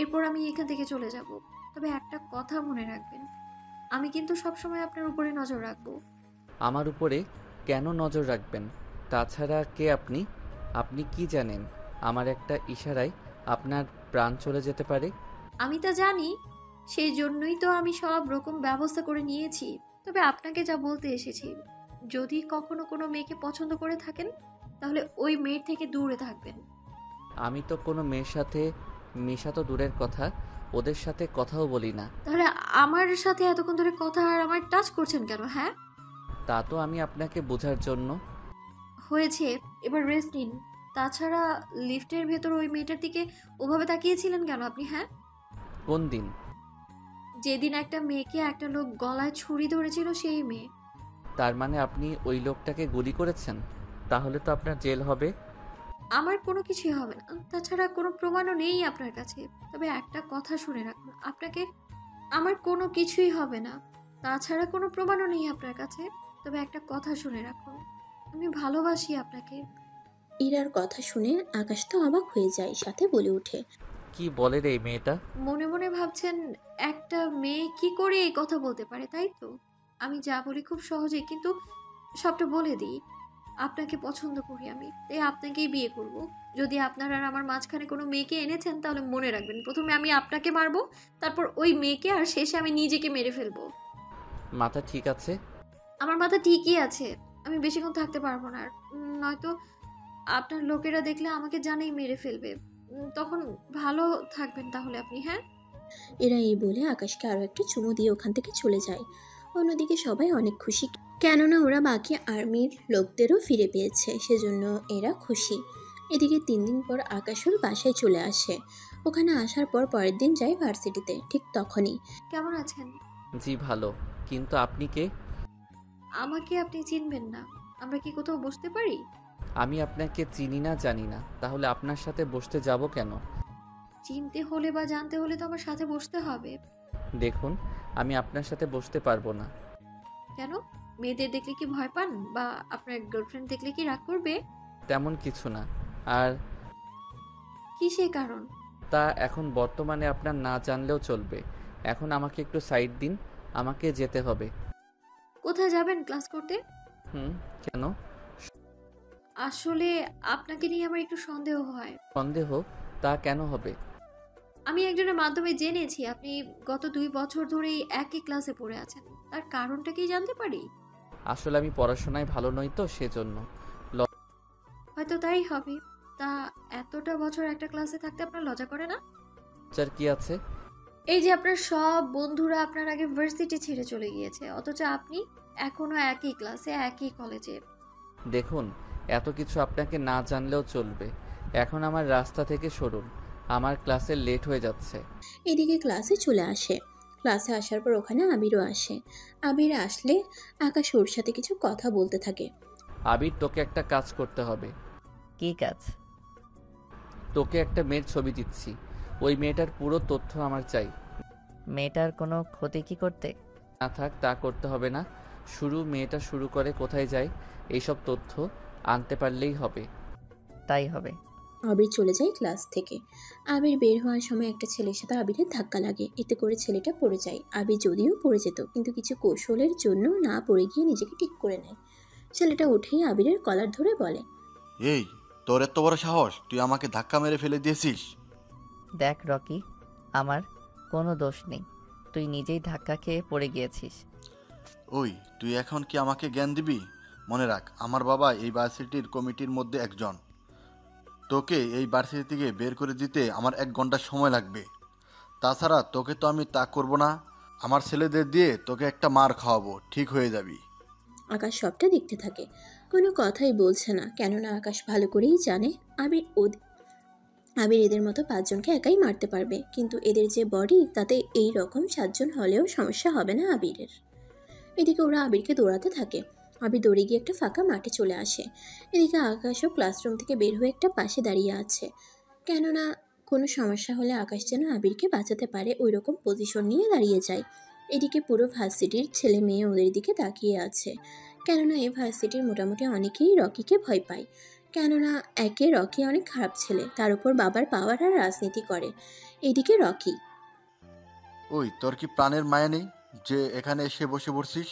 এরপর আমি এখান থেকে চলে যাব। তবে একটা কথা মনে রাখবেন, আমি কিন্তু সবসময় আপনার উপরে নজর রাখবো। আমার উপরে কেন নজর রাখবেন? তাছাড়া কে আপনি? আপনি কি জানেন আমার একটা ইশারায় আপনার প্রাণ চলে যেতে পারে? আমি তা জানি, সেই জন্যই তো আমি সব রকম ব্যবস্থা করে নিয়েছি। তবে আপনাকে যা বলতে এসেছি, যদি কখনো কোনো মেয়েকে পছন্দ করে থাকেন, তাহলে ওই মেয়ের থেকে দূরে থাকবেন। আমি তো কোনো মেয়ের সাথে মেশা তো দূরের কথা, ওদের সাথে কথাও বলি না। তাহলে আমার সাথে এতক্ষণ ধরে কথা আর আমার টাচ করছেন কেন? হ্যাঁ, তা তো আমি আপনাকে বোঝার জন্য। হয়েছে, এবার রেস্ট নিন। তাছাড়া লিফটের ভেতর ওই মেয়েটার দিকে ওভাবে তাকিয়েছিলেন কেন আপনি? হ্যাঁ, কোন দিন? যেদিন একটা মেয়েকে একটা লোক গলায় ছুরি ধরেছিল, সেই মেয়ে। তার মানে আপনি ওই লোকটাকে গুলি করেছেন? তাহলে তো আপনার জেল হবে। আমার কোনো কিছুই হবে না, তাছাড়া কোনো প্রমাণও নেই আপনার কাছে। তবে একটা কথা শুনে রাখুন, আপনাকে আমার কোনো কিছুই হবে না, তাছাড়া কোনো প্রমাণও নেই আপনার কাছে। তবে একটা কথা শুনে রাখুন, আমি ভালোবাসি আপনাকে। ইরার কথা শুনে আকাশ তো অবাক হয়ে যায়, সাথে বলে ওঠে, কি বলে রে এই মেয়েটা? মনে মনে ভাবছেন একটা মেয়ে কি করে এই কথা বলতে পারে, তাই তো? আমি যা বলি খুব সহজেই কিন্তু সবটা বলে দিই। আপনাকে পছন্দ করি আমি, তাই আপনাকেই বিয়ে করব। যদি আপনার আর আমার মাঝখানে কোনো মেয়েকে এনেছেন, তাহলে মনে রাখবেন, প্রথমে আমি আপনাকে মারবো, তারপর ওই মেয়েকে, আর শেষে আমি নিজেকে মেরে ফেলবো। মাথা ঠিক আছে? আমার মাথা ঠিকই আছে, আমি বেশিক্ষণ থাকতে পারবো না আর। নয়তো আপনার লোকেরা দেখলে আমাকে জানেই মেরে ফেলবে। তখন ভালো থাকবেন তাহলে আপনি। হ্যাঁ, এরা এই বলে আকাশকে আরও একটা চুমু দিয়ে ওখান থেকে চলে যায়। অন্যদিকে সবাই অনেক খুশি, কেননা ওরা বাকি আর্মির লোকদেরও ফিরে পেয়েছে, সেজন্য এরা খুশি। এদিকে 3 দিন পর আকাশ ওর বাসায় চলে আসে। ওখানে আসার পর পরের দিন যায় ভার্সিটিতে। ঠিক তখনই কেমন আছেন? জি ভালো, কিন্তু আপনি কে? আমাকে আপনি চিনবেন না। আমরা কি কোথাও বসতে পারি? আমি আপনাকে চিনি না জানি না, তাহলে আপনার সাথে বসতে যাব কেন? চিনতে হলে বা জানতে হলে তো আমার সাথে বসতে হবে। দেখুন, আমি আপনার সাথে বসতে পারবো না। কেন? মেয়েদের দেখলে কি ভয় পান, বা আপনার গার্লফ্রেন্ড দেখলে কি রাগ করবে? তেমন কিছু না। আর কি সেই কারণ? তা এখন বর্তমানে আপনার না জানলেও চলবে। এখন আমাকে একটু সাইড দিন, আমাকে যেতে হবে। কোথায় যাবেন? ক্লাস করতে? কেন? আসলে আপনাকে নিয়ে আমার একটু সন্দেহ হয়। সন্দেহ? তা কেন হবে? আমি একজনের মাধ্যমে জেনেছি আপনি গত 2 বছর ধরেই একই ক্লাসে পড়ে আছেন। তার কারণটা কি জানতে পারি? আসলে আমি পড়াশোনায় ভালো নই তো, সেজন্য। হয়তো তাই হবে। তা এতটা বছর একটা ক্লাসে থাকতে আপনার লজ্জা করে না? লজ্জার কি আছে? এই যে আপনার সব বন্ধুরা আপনার আগে ভার্সিটি ছেড়ে চলে গিয়েছে, অথচ আপনি এখনো একই ক্লাসে একই কলেজে। দেখুন, এত কিছু আপনাকে না জানলেও চলবে। এখন আমার রাস্তা থেকে সরুন, আমার ক্লাসে লেট হয়ে যাচ্ছে। এদিকে ক্লাসে চলে আসে। ক্লাসে আসার পর ওখানে আবিরও আসে। আবির আসলে আকাশ ওর সাথে কিছু কথা বলতে থাকে। আবির, তোকে একটা কাজ করতে হবে। কি কাজ? তোকে একটা মেয়ের ছবি দিচ্ছি, ওই মেয়েটার পুরো তথ্য আমার চাই। মেয়েটার কোনো ক্ষতি কি করতে? না থাক, তা করতে হবে না। মেয়েটা শুরু করে, কোথায় যায়, এইসব তথ্য আনতে পারলেই হবে। তাই হবে। আবির চলে যায় ক্লাস থেকে। আবির বের হওয়ার সময় একটা ছেলের সাথে আবিরের ধাক্কা লাগে, এতে করে ছেলেটা পড়ে যায়। আবির যদিও পড়ে যেত, কিন্তু কিছু কৌশলের জন্য না পড়ে গিয়ে নিজেকে ঠিক করে নেয়। ছেলেটা উঠেই আবিরের কলার ধরে বলে, এই, তোর এত বড় সাহস, তুই আমাকে ধাক্কা মেরে ফেলে দিয়েছিস? দেখ রকি, আমার কোনো দোষ নেই, তুই নিজেই ধাক্কা খেয়ে পড়ে গিয়েছিস। ওই, তুই এখন কি আমাকে জ্ঞান দিবি? মনে রাখ, আমার বাবা এই ভার্সিটির কমিটির মধ্যে একজন। তোকে এই ভার্সিটি থেকে বের করে দিতে আমার 1 ঘন্টা সময় লাগবে। তাছাড়া তোকে তো আমি তা করব না, আমার ছেলেদের দিয়ে তোকে একটা মার খাওয়াবো, ঠিক হয়ে যাবি। আকাশ সবটা দেখতে থাকে, কোনো কথাই বলছে না, কেননা আকাশ ভালো করেই জানে আবির এদের মতো 5 জনকে একাই মারতে পারবে। কিন্তু এদের যে বডি, তাতে এই রকম 7 জন হলেও সমস্যা হবে না আবিরের। এদিকে ওরা আবিরকে দৌড়াতে থাকে। আবির দৌড়ে গিয়ে একটা ফাঁকা মাঠে চলে আসে। এদিকে আকাশও ক্লাসরুম থেকে বের হয়ে একটা পাশে দাঁড়িয়ে আছে, কেননা কোনো সমস্যা হলে আকাশ যেন আবিরকে বাঁচাতে পারে ওই রকম পজিশন নিয়ে দাঁড়িয়ে যায়। এদিকে পুরো ভার্সিটির ছেলে মেয়ে ওদের দিকে তাকিয়ে আছে, কেননা এই ভার্সিটির মোটামুটি অনেকেই রকিকে ভয় পায়। কেননা একে রকি অনেক খারাপ ছেলে, তার উপর বাবার পাওয়ার আর রাজনীতি করে। এদিকে রকি, ওই, তোর কি প্রাণের মায়া নেই যে এখানে এসে বসে পড়ছিস?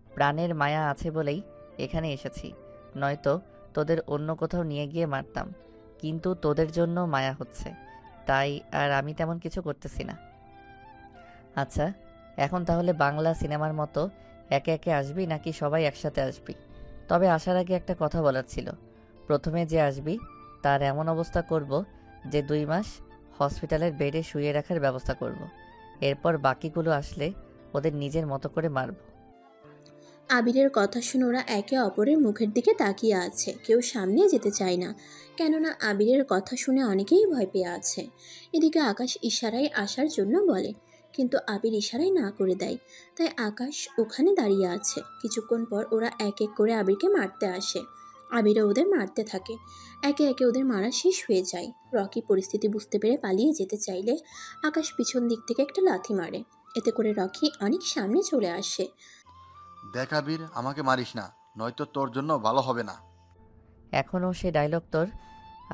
প্রাণের মায়া আছে বলেই এখানে এসেছি, নয়তো তোদের অন্য কোথাও নিয়ে গিয়ে মারতাম। কিন্তু তোদের জন্য মায়া হচ্ছে, তাই আর আমি তেমন কিছু করতেছি না। আচ্ছা, এখন তাহলে বাংলা সিনেমার মতো একে একে আসবি নাকি সবাই একসাথে আসবি? তবে আসার আগে একটা কথা বলার ছিল। প্রথমে যে আসবি তার এমন অবস্থা করব যে 2 মাস হসপিটালের বেডে শুয়ে রাখার ব্যবস্থা করব। এরপর বাকিগুলো আসলে ওদের নিজের মতো করে মারব। আবিরের কথা শুনে ওরা একে অপরের মুখের দিকে তাকিয়ে আছে, কেউ সামনে যেতে চায় না, কেননা আবিরের কথা শুনে অনেকেই ভয় পেয়ে আছে। এদিকে আকাশ ইশারায় আসার জন্য বলে, কিন্তু আবির ইশারায় না করে দেয়, তাই আকাশ ওখানে দাঁড়িয়ে আছে। কিছুক্ষণ পর ওরা এক এক করে আবিরকে মারতে আসে। আবিরও ওদের মারতে থাকে, একে একে ওদের মারা শেষ হয়ে যায়। রকি পরিস্থিতি বুঝতে পেরে পালিয়ে যেতে চাইলে আকাশ পিছন দিক থেকে একটা লাথি মারে, এতে করে রকি অনেক সামনে চলে আসে। দেখ আবির, আমাকে মারিস না, নয়তো তোর জন্য ভালো হবে না। এখনও সে ডায়লগ তোর?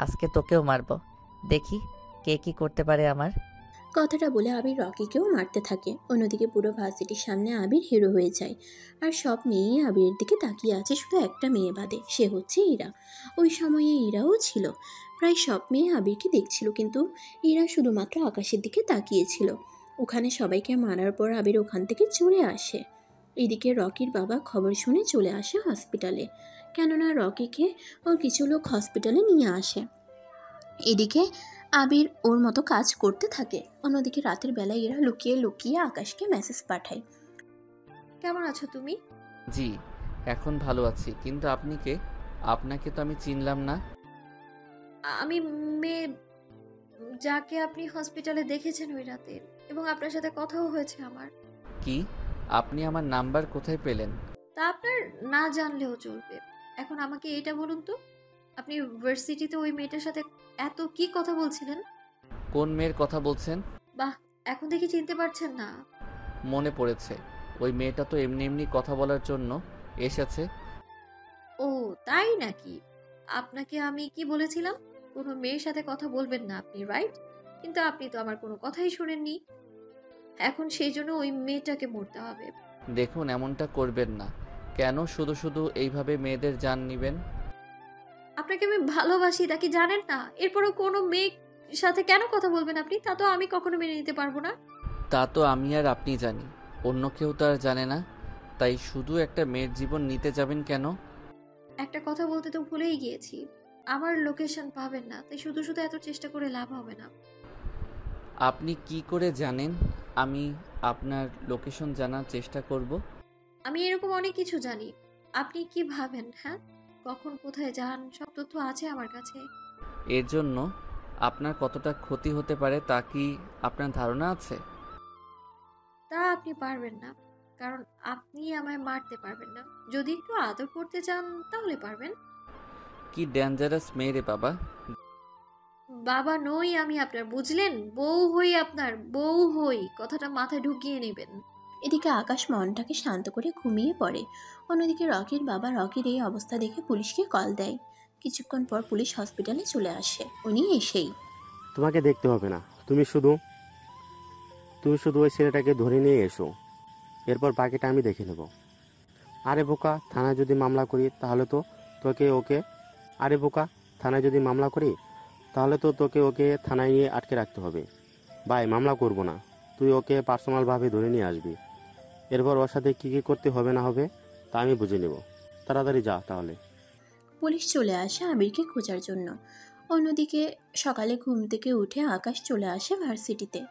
আজকে তোকেও মারবো, দেখি কে কি করতে পারে আমার। কথাটা বলে আবির রকিকেও মারতে থাকে। অন্যদিকে পুরো ভার্সিটির সামনে আবির হিরো হয়ে যায়, আর সব মেয়ে আবিরের দিকে তাকিয়ে আছে, শুধু একটা মেয়ে বাদে, সে হচ্ছে ইরা। ওই সময়ে ইরাও ছিল। প্রায় সব মেয়ে আবিরকে দেখছিল, কিন্তু ইরা শুধুমাত্র আকাশের দিকে তাকিয়েছিল। ওখানে সবাইকে মারার পর আবির ওখান থেকে চলে আসে। এদিকে রকির বাবা খবর শুনে চলে আসে হসপিটালে, কেননা রকিকে ওর কিছু লোক হসপিটালে নিয়ে আসে। এদিকে আবির ওর মতো কাজ করতে থাকে। অন্যদিকে রাতের বেলায় এরা লুকিয়ে লুকিয়ে আকাশকে মেসেজ পাঠায়। কেমন আছো তুমি? জি, এখন ভালো আছি, কিন্তু আপনি কে? আপনাকে তো আমি চিনলাম না। আমি মেয়ে, যাকে আপনি হসপিটালে দেখেছেন ওই রাতে, এবং আপনার সাথে কথাও হয়েছে আমার। কি? আপনি আমার নাম্বার কোথায় পেলেন? তা আপনার না জানলেও চলবে। এখন আমাকে এটা বলুন তো, আপনি ভার্সিটিতে ওই মেয়েটার সাথে এত কি কথা বলছিলেন? কোন মেয়ের কথা বলছেন? বাহ, এখন দেখি চিনতে পারছেন না। মনে পড়েছে, ওই মেয়েটা তো এমনি এমনি কথা বলার জন্য এসেছে। ও তাই নাকি? আপনাকে আমি কি বলেছিলাম? কোনো মেয়ের সাথে কথা বলবেন না আপনি, রাইট? কিন্তু আপনি তো আমার কোনো কথাই শোনেননি। এখন সেই জন্য ওই মেয়েটাকে মরতে হবে। দেখুন, এমনটা করবেন না। কেন শুধু শুধু এইভাবে মেয়েদের জান নিবেন? আপনাকে আমি ভালোবাসি, তা কি জানেন না? এরপরও কোনো মেয়ের সাথে কেন কথা বলবেন আপনি? তা তো আমি কখনো মেনে নিতে পারবো না। তা তো আমি আর আপনি জানি, অন্য কেউ তো আর জানে না। তাই শুধু একটা মেয়ের জীবন নিতে যাবেন কেন? একটা কথা বলতে তো ভুলেই গিয়েছি, আমার লোকেশন পাবেন না, তাই শুধু শুধু এত চেষ্টা করে লাভ হবে না। আপনি কি করে জানেন আমি আপনার লোকেশন জানার চেষ্টা করব? আমি এরকম অনেক কিছু জানি। আপনি কি ভাবেন? হ্যাঁ, কখন কোথায় যান সব তথ্য আছে আমার কাছে। এর জন্য আপনার কতটা ক্ষতি হতে পারে তা কি আপনার ধারণা আছে? তা আপনি পারবেন না, কারণ আপনি আমায় মারতে পারবেন না। যদি একটু আদর করতে চান তাহলে পারবেন। কি ডেঞ্জারাস মেয়ে রে বাবা! বাবা নই আমি আপনার, বুঝলেন? বউ হই আপনার, বউ হই, কথাটা মাথায় ঢুকিয়ে নেবেন। এদিকে আকাশ মনটাকে শান্ত করে ঘুমিয়ে পড়ে। অন্যদিকে রকির বাবা রকির এই অবস্থা দেখে পুলিশকে কল দেয়। কিছুক্ষণ পর পুলিশ হসপিটালে চলে আসে। উনি এসেই তোমাকে দেখতে হবে না, তুমি শুধু ওই ছেলেটাকে ধরে নিয়ে এসো, এরপর বাকিটা আমি দেখে নেব। আরে বোকা, থানায় যদি মামলা করি তাহলে তো তোকে ওকে থানায় নিয়ে আটকে রাখতে হবে। ভাই, মামলা করব না, তুই ওকে পার্সোনালভাবে ধরে নিয়ে আসবি। এরপর ওর সাথে কী কী করতে হবে না হবে তা আমি বুঝে নেব। তাড়াতাড়ি যা তাহলে। পুলিশ চলে আসে আবিরকে খোঁজার জন্য। অন্যদিকে সকালে ঘুম থেকে উঠে আকাশ চলে আসে ভার্সিটিতে।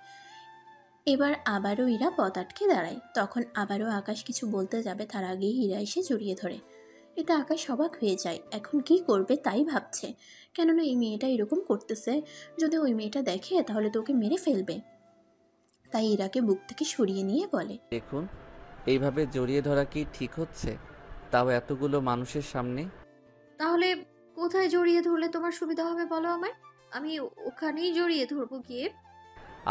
এবার আবারও ইরা পথ আটকে দাঁড়ায়। তখন আবারও আকাশ কিছু বলতে যাবে, তার আগেই ইরা এসে জড়িয়ে ধরে। এতে আকাশ অবাক হয়ে যায়, এখন কি করবে তাই ভাবছে। কেননা এই মেয়েটা এরকম করতেছে, যদি ওই মেয়েটা দেখে তাহলে তো ওকে মেরে ফেলবে। তাই ইরাকে বুক থেকে সরিয়ে নিয়ে বলে, দেখুন, এইভাবে জড়িয়ে ধরা কি ঠিক হচ্ছে? তাও এতগুলো মানুষের সামনে। তাহলে কোথায় জড়িয়ে ধরলে তোমার সুবিধা হবে বলো আমায়, আমি ওখানেই জড়িয়ে ধরবো গিয়ে।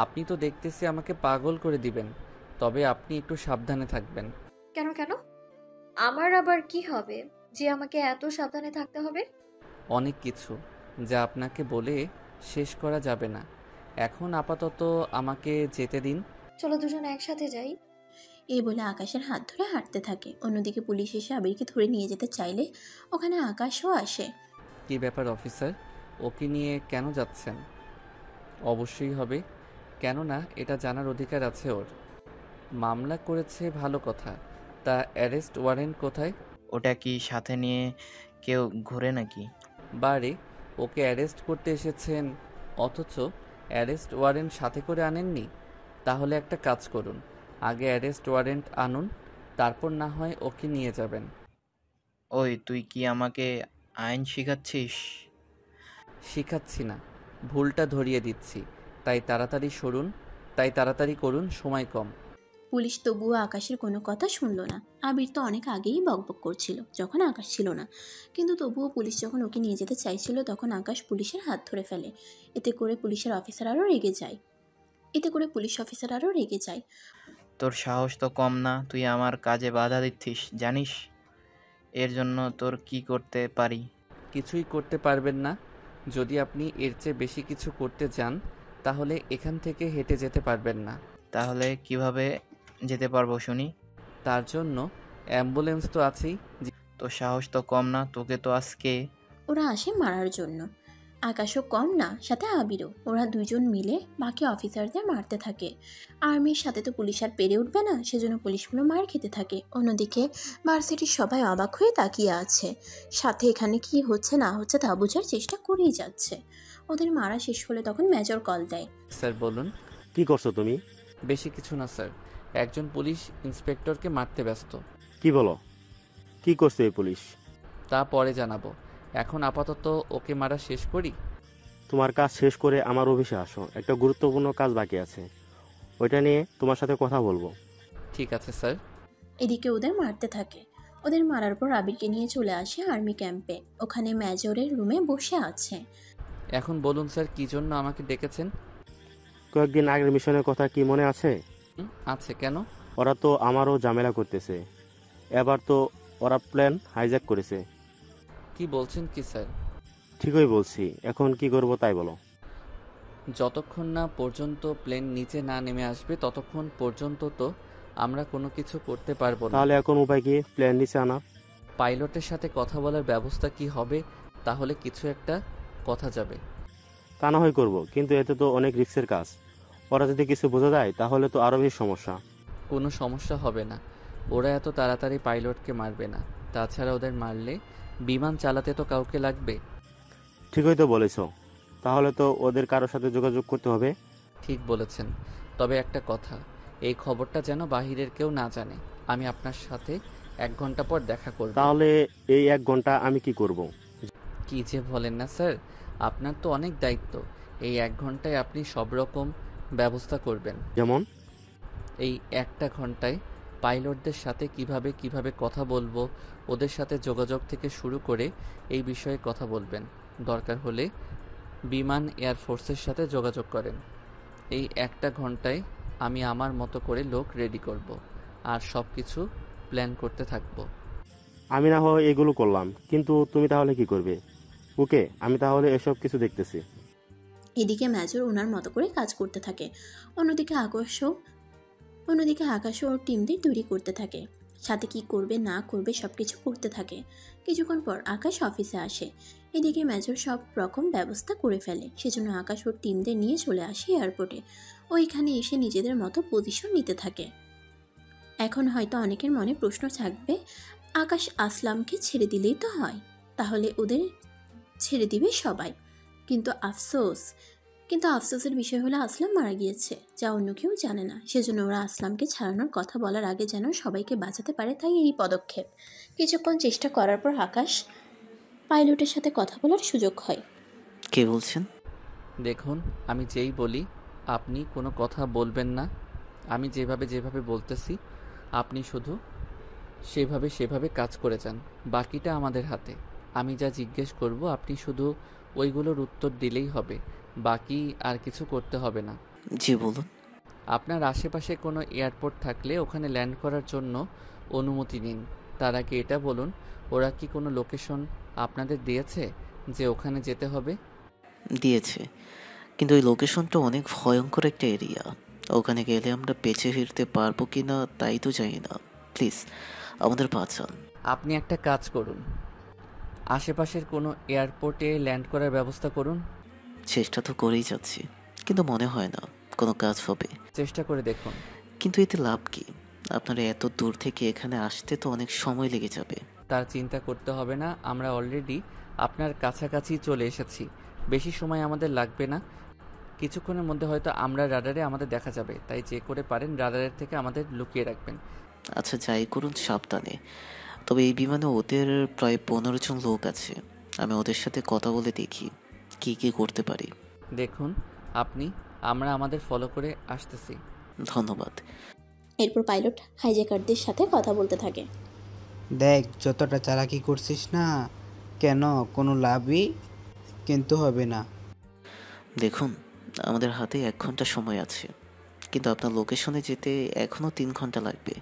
আপনি তো দেখতেছি আমাকে পাগল করে দিবেন, তবে আপনি একটু সাবধানে থাকবেন। কেন কেন? আমার আবার কি হবে যে আমাকে এত সাবধানে থাকতে হবে? অনেক কিছু, যা আপনাকে বলে শেষ করা যাবে না। এখন আপাতত আমাকে যেতে দিন। চলো দুজনে একসাথে যাই। এই বলে আকাশের হাত ধরে হাঁটতে থাকে। অন্যদিকে পুলিশ এসে আবিরকে ধরে নিয়ে যেতে চাইলে ওখানে আকাশও আসে। কি ব্যাপার অফিসার, ওকে নিয়ে কেন যাচ্ছেন? অবশ্যই হবে, কেননা এটা জানার অধিকার আছে ওর। মামলা করেছে ভালো কথা, তা অ্যারেস্ট ওয়ারেন্ট কোথায়? ওটা কি সাথে নিয়ে কেউ ঘুরে নাকি? বারে, ওকে অ্যারেস্ট করতে এসেছেন অথচ অ্যারেস্ট ওয়ারেন্ট সাথে করে আনেননি? তাহলে একটা কাজ করুন, আগে অ্যারেস্ট ওয়ারেন্ট আনুন, তারপর না হয় ওকে নিয়ে যাবেন। ওই, তুই কি আমাকে আইন শিখাচ্ছিস? শিখাচ্ছি না, ভুলটা ধরিয়ে দিচ্ছি। তাই তাড়াতাড়ি করুন, সময় কম। পুলিশ তবুও আকাশের কোনো কথা শুনলো না। আবির তো অনেক আগেই বকবক করছিল যখন আকাশ ছিল না, কিন্তু তবুও পুলিশ যখন ওকে নিয়ে যেতে চাইছিল তখন আকাশ পুলিশের হাত ধরে ফেলে। এতে করে পুলিশ অফিসার আরও রেগে যায়। তোর সাহস তো কম না, তুই আমার কাজে বাধা দিচ্ছিস, জানিস এর জন্য তোর কি করতে পারি? কিছুই করতে পারবেন না। যদি আপনি এর চেয়ে বেশি কিছু করতে চান তাহলে এখান থেকে হেঁটে যেতে পারবেন না। তাহলে কিভাবে যেতে পারবো শুনি? তার জন্য অ্যাম্বুলেন্স তো আছেই। তোর সাহস তো কম না, তোকে তো আজকে। ওরা আসে মারার জন্য। আকাশও কম না, সাথে আবিরও। ওরা দুজন মিলে বাকি অফিসারদের মারতে থাকে। আর্মির সাথে তো পুলিশ আর পেরে উঠবে না, সেজন্য পুলিশগুলো মার খেতে থাকে। অন্যদিকে ভার্সিটির সবাই অবাক হয়ে তাকিয়ে আছে, সাথে এখানে কি হচ্ছে না হচ্ছে তা বোঝার চেষ্টা করেই যাচ্ছে। ওদের মারা শেষ হলে তখন মেজর কল দেয়। স্যার বলুন। কি করছো তুমি? বেশি কিছু না স্যার, একজন পুলিশ ইন্সপেক্টরকে মারতে ব্যস্ত। কি বলো? কি করছে এই পুলিশ? তা পরে জানাবো, এখন আপাতত ওকে মারা শেষ করি। তোমার কাজ শেষ করে আমার অফিসে আসো, একটা গুরুত্বপূর্ণ কাজ বাকি আছে, ওইটা নিয়ে তোমার সাথে কথা বলবো। ঠিক আছে স্যার। এদিকে ওদের মারতে থাকে। ওদের মারার পর আবিরকে নিয়ে চলে আসে আর্মি ক্যাম্পে। ওখানে মেজরের রুমে বসে আছে। এখন বলুন স্যার, কি জন্য আমাকে ডেকেছেন? কয়েকদিন আগের মিশনের কথা কি মনে আছে? আছে, কেন? ওরা তো আমারও ঝামেলা করতেছে, এবার তো ওরা প্ল্যান হাইজ্যাক করেছে। কি বলছেন কি স্যার? ঠিকই বলছি, এখন কি করব তাই বলো। যতক্ষণ না পর্যন্ত প্লেন নিচে না নেমে আসবে ততক্ষণ পর্যন্ত তো আমরা কোনো কিছু করতে পারবো না। তাহলে এখন উপায় কি প্ল্যান নিচে আনার? পাইলটের সাথে কথা বলার ব্যবস্থা কি হবে? তাহলে কিছু একটা কথা যাবে। তা না হয় করবো, কিন্তু এতে তো অনেক রিস্কের কাজ। ওরা যদি কিছু বোঝা যায় তাহলে তো আরো বেশি সমস্যা। কোনো সমস্যা হবে না, ওরা এত তাড়াতাড়ি পাইলটকে মারবে না। তাছাড়া ওদের মারলে বিমান চালাতে তো কাউকে লাগবে। ঠিকই তো বলেছো, তাহলে তো ওদের কারোর সাথে যোগাযোগ করতে হবে। ঠিক বলেছেন, তবে একটা কথা, এই খবরটা যেন বাহিরের কেউ না জানে। আমি আপনার সাথে 1 ঘন্টা পর দেখা করব। তাহলে এই 1 ঘন্টা আমি কি করব? কি যে বলেন না স্যার, আপনার তো অনেক দায়িত্ব। এই 1 ঘন্টায় আপনি সব রকম ব্যবস্থা করবেন। যেমন? এই 1টা ঘন্টায় পাইলটদের সাথে কিভাবে কথা বলবো, ওদের সাথে যোগাযোগ থেকে শুরু করে এই বিষয়ে কথা বলবেন। দরকার হলে বিমান এয়ারফোর্সের সাথে যোগাযোগ করেন। এই 1টা ঘন্টায় আমি আমার মতো করে লোক রেডি করব, আর সব কিছু প্ল্যান করতে থাকবো। আমি না হয় এগুলো করলাম, কিন্তু তুমি তাহলে কি করবে? ওকে, আমি তাহলে এসব কিছু দেখতেছি। এদিকে মেজর ওনার মতো করে কাজ করতে থাকে। অন্যদিকে আকাশ ওর টিমদের তৈরি করতে থাকে, সাথে কি করবে না করবে সবকিছু করতে থাকে। কিছুক্ষণ পর আকাশ অফিসে আসে। এদিকে মেজর সব রকম ব্যবস্থা করে ফেলে, সেজন্য আকাশ ওর টিমদের নিয়ে চলে আসে এয়ারপোর্টে। ওইখানে এসে নিজেদের মতো পজিশন নিতে থাকে। এখন হয়তো অনেকের মনে প্রশ্ন থাকবে, আকাশ আসলামকে ছেড়ে দিলেই তো হয়, তাহলে ওদের ছেড়ে দিবে সবাই। কিন্তু আফসোসের বিষয় হলো আসলাম মারা গিয়েছে, যা অন্য কেউ জানে না। সেজন্য ওরা আসলামকে ছাড়ানোর কথা বলার আগে যেন সবাইকে বাঁচাতে পারে, তাই এই পদক্ষেপ। কিছুক্ষণ চেষ্টা করার পর আকাশ পাইলটের সাথে কথা বলার সুযোগ হয়। কে বলছেন? দেখুন, আমি যেই বলি আপনি কোনো কথা বলবেন না। আমি যেভাবে বলতেছি আপনি শুধু সেভাবে কাজ করে যান। বাকিটা আমাদের হাতে। আমি যা জিজ্ঞেস করব আপনি শুধু ওইগুলোর উত্তর দিলেই হবে, বাকি আর কিছু করতে হবে না। জি বলুন। আপনার আশেপাশে কোনো এয়ারপোর্ট থাকলে ওখানে ল্যান্ড করার জন্য অনুমতি নিন। তার আগে এটা বলুন, ওরা কি কোনো লোকেশন আপনাদের দিয়েছে যে ওখানে যেতে হবে? দিয়েছে, কিন্তু ওই লোকেশনটা অনেক ভয়ঙ্কর একটা এরিয়া। ওখানে গেলে আমরা বেঁচে ফিরতে পারবো কি না তাই তো জানি না। প্লিজ আমাদের বাঁচান। আপনি একটা কাজ করুন, আশেপাশের কোনো এয়ারপোর্টে ল্যান্ড করার ব্যবস্থা করুন। চেষ্টা তো করেই যাচ্ছি, কিন্তু মনে হয় না কোনো কাজ হবে। চেষ্টা করে দেখুন। কিন্তু এতে লাভ কি? আপনারা এত দূর থেকে এখানে আসতে তো অনেক সময় লেগে যাবে। তার চিন্তা করতে হবে না, আমরা অলরেডি আপনার কাছাকাছি চলে এসেছি। বেশি সময় আমাদের লাগবে না, কিছুক্ষণের মধ্যে হয়তো আমরা রাডারে আমাদের দেখা যাবে। তাই যে করে পারেন রাডারের থেকে আমাদের লুকিয়ে রাখবেন। আচ্ছা যাই করুন সাবধানে। তবে এই বিমানে ওদের প্রায় 15 জন লোক আছে। আমি ওদের সাথে কথা বলে দেখি কি করতে পারি। দেখুন আমরা আমাদের ফলো করে আসতেছি। ধন্যবাদ। এরপর পাইলট হাইজ্যাকারদের সাথে কথা বলতে থাকে। দেখ, যতটা চালাকি করছিস না কেন, কোনো লাভই কিন্তু হবে না। দেখুন, আমাদের হাতে 1 ঘন্টা সময় আছে, কিন্তু আপনার লোকেশনে যেতে এখনও 3 ঘন্টা লাগবে।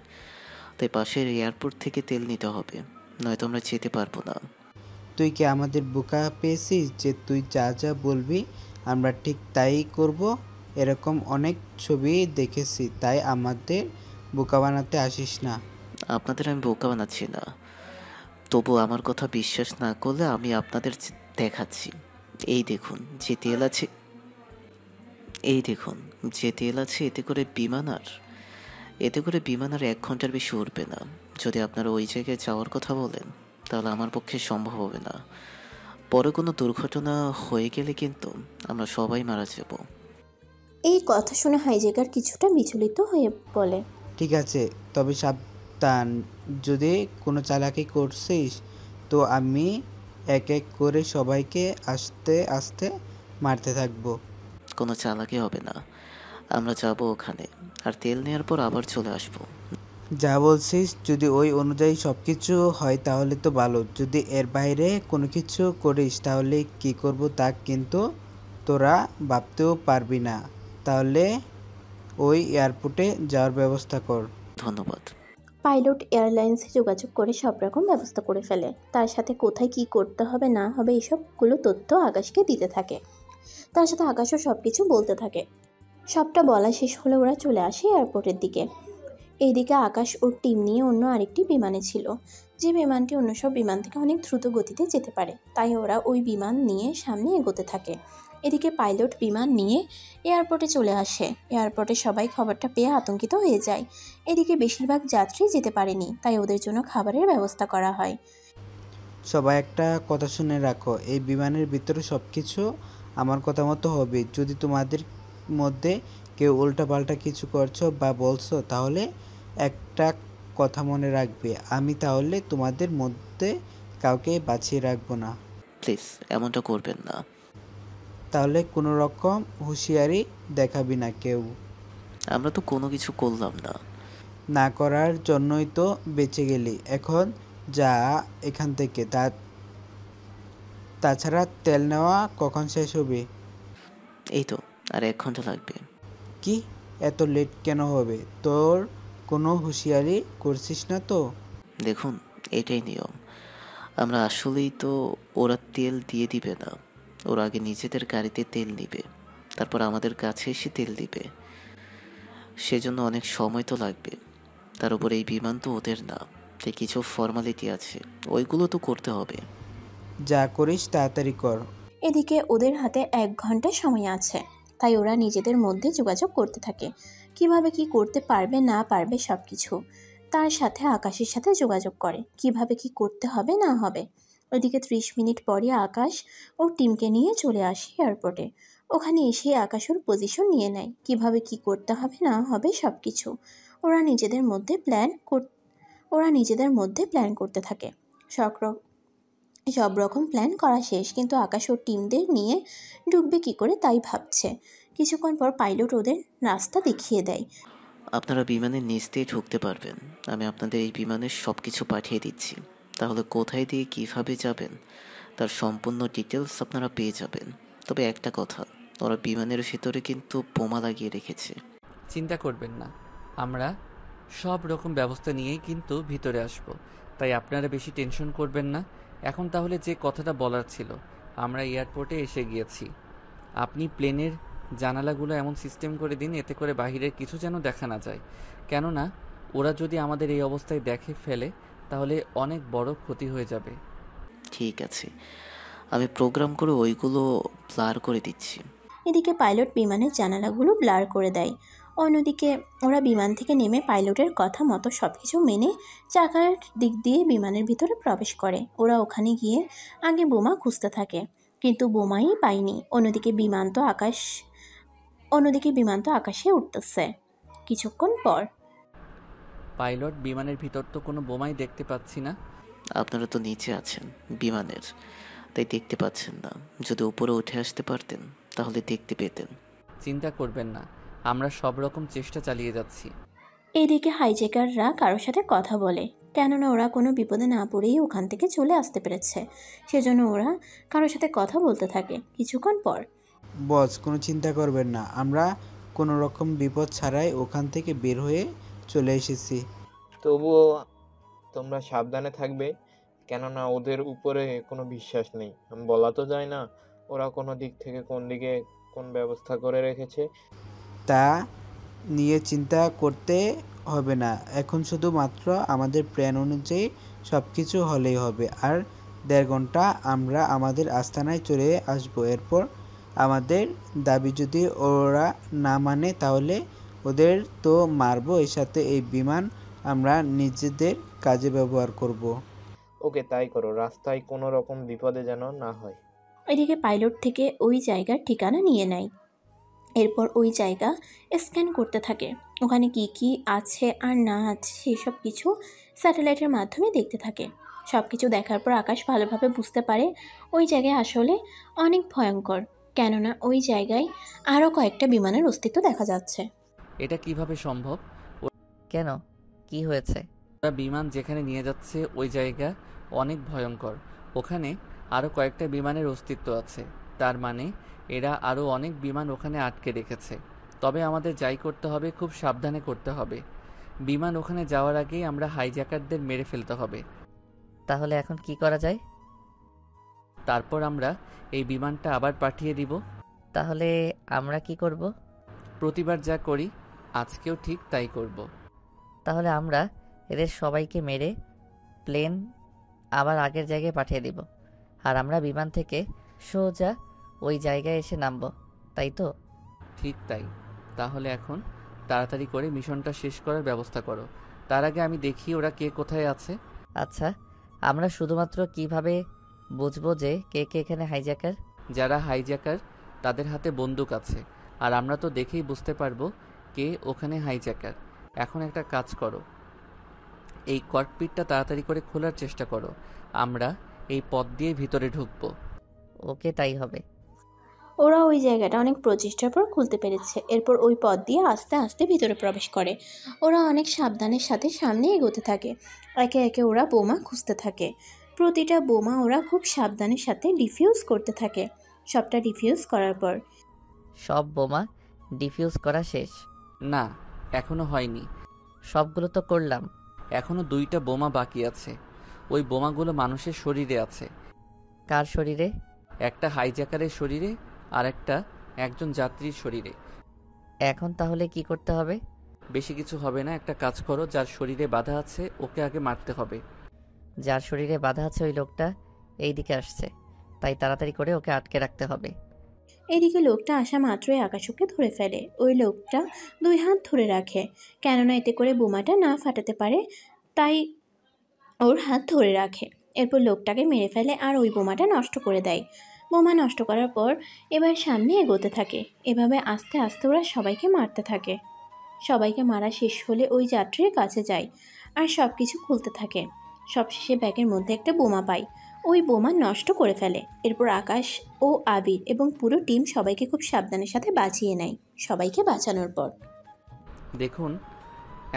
তাই পাশের এয়ারপোর্ট থেকে তেল নিতে হবে, নয়তো আমরা যেতে পারবো না। তুই কি আমাদের বোকা পেয়েছিস যে তুই যা যা বলবি আমরা ঠিক তাই করব? এরকম অনেক ছবি দেখেছি, তাই আমাদের বোকা বানাতে আসিস না। আপনাদের আমি বোকা বানাচ্ছি না, তবু আমার কথা বিশ্বাস না করলে আমি আপনাদের দেখাচ্ছি। এই দেখুন যে তেল আছে, এতে করে বিমান আর 1 ঘন্টার বেশি উঠবে না। যদি আপনারা ওই জায়গায় যাওয়ার কথা বলেন তাহলে আমার পক্ষে সম্ভব হবে না। পরে কোনো দুর্ঘটনা হয়ে গেলে কিন্তু আমরা সবাই মারা যাব। এই কথা শুনে হাইজ্যাকার কিছুটা বিচলিত হয়ে বলে, ঠিক আছে, তবে সাবধান, যদি কোনো চালাকি করছিস তো আমি এক এক করে সবাইকে আস্তে আস্তে মারতে থাকবো। কোনো চালাকি হবে না, আমরা যাব ওখানে, আর তেল নেওয়ার পর আবার চলে আসবো। যা বলছিস যদি ওই অনুযায়ী সব কিছু হয় তাহলে তো ভালো, যদি এর বাইরে কোনো কিছু করিস তাহলে কি করব তা কিন্তু তোরা ভাবতেও পারবি না। তাহলে ওই এয়ারপোর্টে যাওয়ার ব্যবস্থা কর। ধন্যবাদ। পাইলট এয়ারলাইন্সে যোগাযোগ করে সব রকম ব্যবস্থা করে ফেলে। তার সাথে কোথায় কি করতে হবে না হবে এসবগুলো তথ্য আকাশকে দিতে থাকে। তার সাথে আকাশও সব কিছু বলতে থাকে। সবটা বলা শেষ হলে ওরা চলে আসে এয়ারপোর্টের দিকে। এইদিকে আকাশ ওর টিম নিয়ে অন্য আরেকটি বিমানে ছিল, যে বিমানটি অন্য সব বিমান থেকে অনেক দ্রুত গতিতে যেতে পারে। তাই ওরা ওই বিমান নিয়ে সামনে এগোতে থাকে। এদিকে পাইলট বিমান নিয়ে এয়ারপোর্টে চলে আসে। এয়ারপোর্টে সবাই খবরটা পেয়ে আতঙ্কিত হয়ে যায়। এদিকে বেশিরভাগ যাত্রী যেতে পারেনি, তাই ওদের জন্য খাবারের ব্যবস্থা করা হয়। সবাই একটা কথা শুনে রাখো, এই বিমানের ভিতরে সব কিছু আমার কথা মতো হবে। যদি তোমাদের মধ্যে কেউ উল্টাপাল্টা কিছু করছো বা বলছো তাহলে একটা কথা মনে রাখবে, আমি তাহলে তোমাদের মধ্যে কাউকে বাঁচিয়ে রাখবো না। প্লিজ এমনটা করবেন না। তাহলে কোনো রকম হুঁশিয়ারি দেখাবি না কেউ। আমরা তো কোনো কিছু করলাম না। না করার জন্যই তো বেঁচে গেলি। এখন যা এখান থেকে। তাছাড়া তেল নেওয়া কখন শেষ হবে? এই তো আর 1 ঘন্টা লাগবে। কি এত লেট কেন হবে? তোর কোনো হুঁশিয়ারি করছিস না তো? দেখুন, এটাই নিয়ম। আমরা আসলেই তো, ওরা তেল দিয়ে দিবে না, ওরা আগে নিজেদের গাড়িতে তেল নিবে, তারপর আমাদের কাছে এসে তেল দিবে। সেজন্য অনেক সময় তো লাগবে। তার উপর এই বিমান তো ওদের না, তাই কিছু ফর্মালিটি আছে, ওইগুলো তো করতে হবে। যা করিস তাড়াতাড়ি কর। এদিকে ওদের হাতে 1 ঘন্টা সময় আছে, তাই ওরা নিজেদের মধ্যে যোগাযোগ করতে থাকে কিভাবে কি করতে পারবে না পারবে সব কিছু। তার সাথে আকাশের সাথে যোগাযোগ করে কিভাবে কি করতে হবে না হবে। ওইদিকে 30 মিনিট পরে আকাশ ওর টিমকে নিয়ে চলে আসে এয়ারপোর্টে। ওখানে এসে আকাশ ওর পজিশন নিয়ে নেয় কিভাবে কি করতে হবে না হবে সব কিছু। ওরা নিজেদের মধ্যে প্ল্যান করতে থাকে। সব রকম প্ল্যান করা শেষ, কিন্তু আকাশ ওর টিমদের নিয়ে ঢুকবে কি করে তাই ভাবছে। কিছুক্ষণ পর পাইলট ওদের রাস্তা দেখিয়ে দেয়। আপনারা বিমানের নিচ দিয়ে ঢুকতে পারবেন। আমি আপনাদের এই বিমানের সব কিছু পাঠিয়ে দিচ্ছি, তাহলে কোথায় দিয়ে কিভাবে যাবেন তার সম্পূর্ণ ডিটেলস আপনারা পেয়ে যাবেন। তবে একটা কথা, ওরা বিমানের ভেতরে কিন্তু বোমা লাগিয়ে রেখেছে। চিন্তা করবেন না, আমরা সব রকম ব্যবস্থা নিয়েই কিন্তু ভিতরে আসব, তাই আপনারা বেশি টেনশন করবেন না। এখন তাহলে যে কথাটা বলার ছিল, আমরা এয়ারপোর্টে এসে গিয়েছি। আপনি প্লেনের জানালাগুলো এমন সিস্টেম করে দিন এতে করে বাহিরের কিছু যেন দেখা না যায়, কেননা ওরা যদি আমাদের এই অবস্থায় দেখে ফেলে তাহলে অনেক বড় ক্ষতি হয়ে যাবে। ঠিক আছে, আমি প্রোগ্রাম করে ওইগুলো ব্লার করে দিচ্ছি। এদিকে পাইলট বিমানের জানালাগুলো ব্লার করে দেয়। অন্যদিকে ওরা বিমান থেকে নেমে পাইলটের কথা মতো সব কিছু মেনে চাকার দিক দিয়ে বিমানের ভিতরে প্রবেশ করে। ওরা ওখানে গিয়ে আগে বোমা খুঁজতে থাকে, কিন্তু বোমাই পায়নি। অন্যদিকে বিমান তো আকাশে উঠতেছে। কিছুক্ষণ পর পাইলট, বিমানের ভিতর তো কোনো বোমাই দেখতে পাচ্ছি না। আপনারা তো নিচে আছেন বিমানের, তাই দেখতে পাচ্ছেন না। যদি উপরে উঠে আসতে পারতেন তাহলে দেখতে পেতেন। চিন্তা করবেন না, আমরা সব রকম চেষ্টা চালিয়ে যাচ্ছি। এইদিকে হাইজ্যাকাররা কারোর সাথে কথা বলে, কেননা ওরা কোনো বিপদে না পড়েই ওখান থেকে চলে আসতে পেরেছে। সেজন্য ওরা কারোর সাথে কথা বলতে থাকে। কিছুক্ষণ পর বস, কোনো চিন্তা করবেন না, আমরা কোনো রকম বিপদ ছাড়াই ওখান থেকে বের হয়ে চলে এসেছি। তবুও তোমরা সাবধানে থাকবে, কেননা ওদের উপরে কোনো বিশ্বাস নেই। বলা তো যায় না ওরা কোনো দিক থেকে কোন দিকে কোন ব্যবস্থা করে রেখেছে। তা নিয়ে চিন্তা করতে হবে না, এখন শুধুমাত্র আমাদের প্ল্যান অনুযায়ী সব কিছু হলেই হবে। আর 1.5 ঘন্টা আমরা আমাদের আস্তানায় চলে আসব। এরপর আমাদের দাবি যদি ওরা না মানে তাহলে ওদের তো মারবো, এর সাথে এই বিমান আমরা নিজেদের কাজে ব্যবহার করব। ওকে তাই করো, রাস্তায় কোনো রকম বিপদে যেন না হয়। এদিকে পাইলট থেকে ওই জায়গার ঠিকানা নিয়ে নেয়। এরপর ওই জায়গা স্ক্যান করতে থাকে। ওখানে কি কি আছে আর না আছে সেসব কিছু স্যাটেলাইটের মাধ্যমে দেখতে থাকে। সব কিছু দেখার পর আকাশ ভালোভাবে বুঝতে পারে ওই জায়গায় আসলে অনেক ভয়ঙ্কর, কেননা ওই জায়গায় আরও কয়েকটা বিমানের অস্তিত্ব দেখা যাচ্ছে। এটা কিভাবে সম্ভব? কেন, কি হয়েছে? ওরা বিমান যেখানে নিয়ে যাচ্ছে ওই জায়গা অনেক ভয়ঙ্কর। ওখানে আরও কয়েকটা বিমানের অস্তিত্ব আছে। তার মানে এরা আরও অনেক বিমান ওখানে আটকে রেখেছে। তবে আমাদের যাই করতে হবে খুব সাবধানে করতে হবে। বিমান ওখানে যাওয়ার আগেই আমরা হাইজ্যাকারদের মেরে ফেলতে হবে। তাহলে এখন কি করা যায়? তারপর আমরা এই বিমানটা আবার পাঠিয়ে দিব। তাহলে আমরা কি করব? প্রতিবার যা করি আজকেও ঠিক তাই করব। তাহলে আমরা এদের সবাইকে মেরে প্লেন আবার আগের জায়গায় পাঠিয়ে দিব, আর আমরা বিমান থেকে সোজা ওই জায়গায় এসে নামবো, তাই তো? ঠিক তাই। তাহলে এখন তাড়াতাড়ি করে মিশনটা শেষ করার ব্যবস্থা করো। তার আগে আমি দেখি ওরা কে কোথায় আছে। আচ্ছা, আমরা শুধুমাত্র কিভাবে বুঝবো যে কে কে এখানে হাইজ্যাকার? যারা হাইজ্যাকার তাদের হাতে বন্দুক আছে, আর আমরা তো দেখেই বুঝতে পারবো কে ওখানে হাইজ্যাকার। এখন একটা কাজ করো, এই ককপিটটা তাড়াতাড়ি করে খোলার চেষ্টা করো। আমরা এই পথ দিয়ে ভিতরে ঢুকবো। ওকে, তাই হবে। ওরা ওই জায়গাটা অনেক প্রচেষ্টার পর খুলতে পেরেছে। এরপর ওই পথ দিয়ে আস্তে আস্তে ভিতরে প্রবেশ করে। ওরা অনেক সাবধানের সাথে সামনে এগোতে থাকে। একে একে ওরা বোমা খুঁজতে থাকে। প্রতিটা বোমা ওরা খুব সাবধানের সাথে ডিফিউজ করতে থাকে। সবটা ডিফিউজ করার পর সব বোমা ডিফিউজ করা শেষ? না, এখনো হয়নি। সবগুলো তো করলাম। এখনো 2টা বোমা বাকি আছে। ওই বোমাগুলো মানুষের শরীরে আছে। কার শরীরে? একটা হাইজ্যাকারের শরীরে আর একটা একজন যাত্রীর শরীরে। এখন তাহলে কি করতে হবে? বেশি কিছু হবে না, একটা কাজ করো, যার শরীরে বাধা আছে ওকে আগে মারতে হবে। যার শরীরে বাধা আছে ওই লোকটা এই দিকে আসছে, তাই তাড়াতাড়ি করে ওকে আটকে রাখতে হবে। এদিকে লোকটা আসা মাত্রই আকাশকে ধরে ফেলে। ওই লোকটা 2 হাত ধরে রাখে, কেননা এতে করে বোমাটা না ফাটাতে পারে, তাই ওর হাত ধরে রাখে। এরপর লোকটাকে মেরে ফেলে আর ওই বোমাটা নষ্ট করে দেয়। বোমা নষ্ট করার পর এবার সামনে এগোতে থাকে। এভাবে আস্তে আস্তে ওরা সবাইকে মারতে থাকে। সবাইকে মারা শেষ হলে ওই যাত্রীর কাছে যায় আর সব কিছু খুলতে থাকে। সবশেষে ব্যাগের মধ্যে একটা বোমা পায়। ওই বোমা নষ্ট করে ফেলে। এরপর আকাশ ও আবির এবং পুরো টিম সবাইকে খুব সাবধানের সাথে বাঁচিয়ে নেয়। সবাইকে বাঁচানোর পর দেখুন,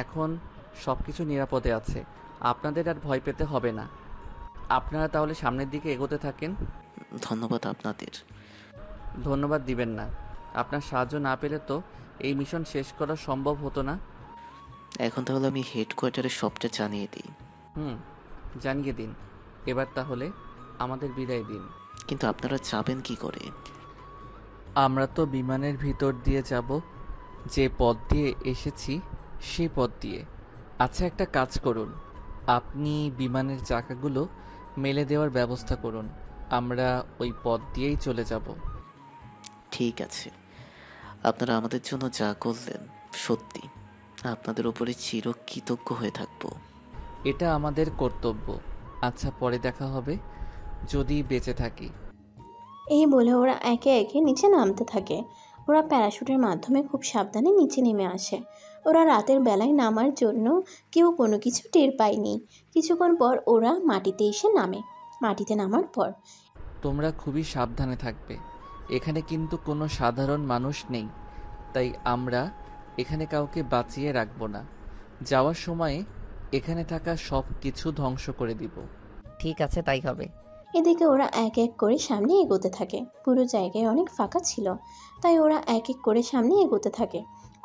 এখন সব কিছু নিরাপদে আছে। আপনাদের আর ভয় পেতে হবে না। আপনারা তাহলে সামনের দিকে এগোতে থাকেন। ধন্যবাদ আপনাদের। ধন্যবাদ দিবেন না। আপনার সাহায্য না পেলে তো এই মিশন শেষ করা সম্ভব হতো না। এখন তাহলে আমি হেডকোয়ার্টারে সবটা জানিয়ে দিই। জানিয়ে দিন। এবার তাহলে আমাদের বিদায় দিন। কিন্তু আপনারা যাবেন কি করে? আমরা তো বিমানের ভিতর দিয়ে যাব, যে পথ দিয়ে এসেছি সেই পথ দিয়ে। আচ্ছা, একটা কাজ করুন, আপনি বিমানের চাকাগুলো মেলে দেওয়ার ব্যবস্থা করুন। আমরা ওই পথ দিয়েই চলে যাব। ঠিক আছে, আপনারা আমাদের জন্য যা করলেন সত্যি আপনাদের উপরে চিরকৃতজ্ঞ হয়ে থাকবো। এটা আমাদের কর্তব্য। আচ্ছা, পরে দেখা হবে যদি বেঁচে থাকি। এই বলে ওরা একে একে নিচে নামতে থাকে। ওরা প্যারাশুটের মাধ্যমে খুব সাবধানে নিচে নেমে আসে। ওরা রাতের বেলায় নামার জন্য কেউ কোনো কিছু টের পায়নি। কিছুক্ষণ পর ওরা মাটিতে এসে নামে। মাটিতে নামার পর তোমরা খুবই সাবধানে থাকবে। এখানে কিন্তু কোনো সাধারণ মানুষ নেই, তাই আমরা এখানে কাউকে বাঁচিয়ে রাখবো না। যাওয়ার সময়ে এখানে থাকা সব কিছু ধ্বংস করে দিব। ঠিক আছে, তাই হবে। এদিকে ওরা এক এক করে সামনে এগোতে থাকে। পুরো জায়গায় অনেক ফাঁকা ছিল, তাই ওরা এক এক করে সামনে এগোতে থাকে।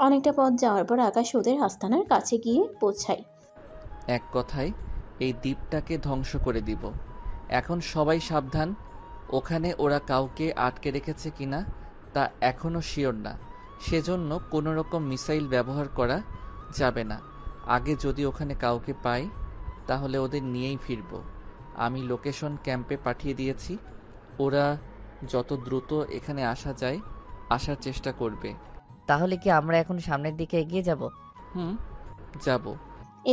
অনেকটা পথ যাওয়ার পর আকাশ ওদের আস্তানার কাছে গিয়ে পৌঁছায়। এক কথায় এই দ্বীপটাকে ধ্বংস করে দিব। এখন সবাই সাবধান। ওখানে ওরা কাউকে আটকে রেখেছে কিনা তা এখনও শিওর না, সেজন্য কোনো রকম মিসাইল ব্যবহার করা যাবে না। আগে যদি ওখানে কাউকে পাই তাহলে ওদের নিয়েই ফিরব। আমি লোকেশন ক্যাম্পে পাঠিয়ে দিয়েছি। ওরা যত দ্রুত এখানে আসা যায় আসার চেষ্টা করবে। তাহলে কি আমরা এখন সামনের দিকে এগিয়ে যাব? যাব।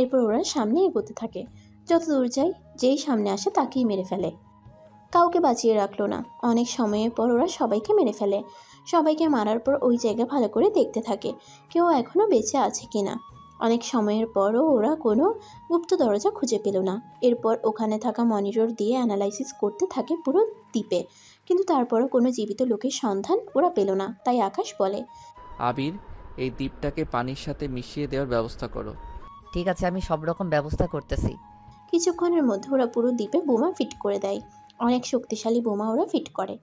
এরপর ওরা সামনে এগোতে থাকে। যত দূর যায় যেই সামনে আসে তাকেই মেরে ফেলে। কাউকে বাঁচিয়ে রাখলো না। অনেক সময়ের পর ওরা সবাইকে মেরে ফেলে। সবাইকে মারার পর ওই জায়গা ভালো করে দেখতে থাকে কেউ এখনো বেঁচে আছে কিনা। অনেক সময়ের পরও ওরা কোনো গুপ্ত দরজা খুঁজে পেল না। এরপর ওখানে থাকা মনিটর দিয়ে অ্যানালাইসিস করতে থাকে পুরো দ্বীপে, কিন্তু তারপরও কোনো জীবিত লোকের সন্ধান ওরা পেল না। তাই আকাশ বলে, আবির, এই দ্বীপটাকে পানির সাথে মিশিয়ে দেওয়ার ব্যবস্থা করো। ঠিক আছে, আমি সব রকম ব্যবস্থা করতেছি। কিছুক্ষণের মধ্যে ওরা পুরো দ্বীপে বোমা ফিট করে দেয়। অনেক শক্তিশালী বোমা ওরা ফিট করে।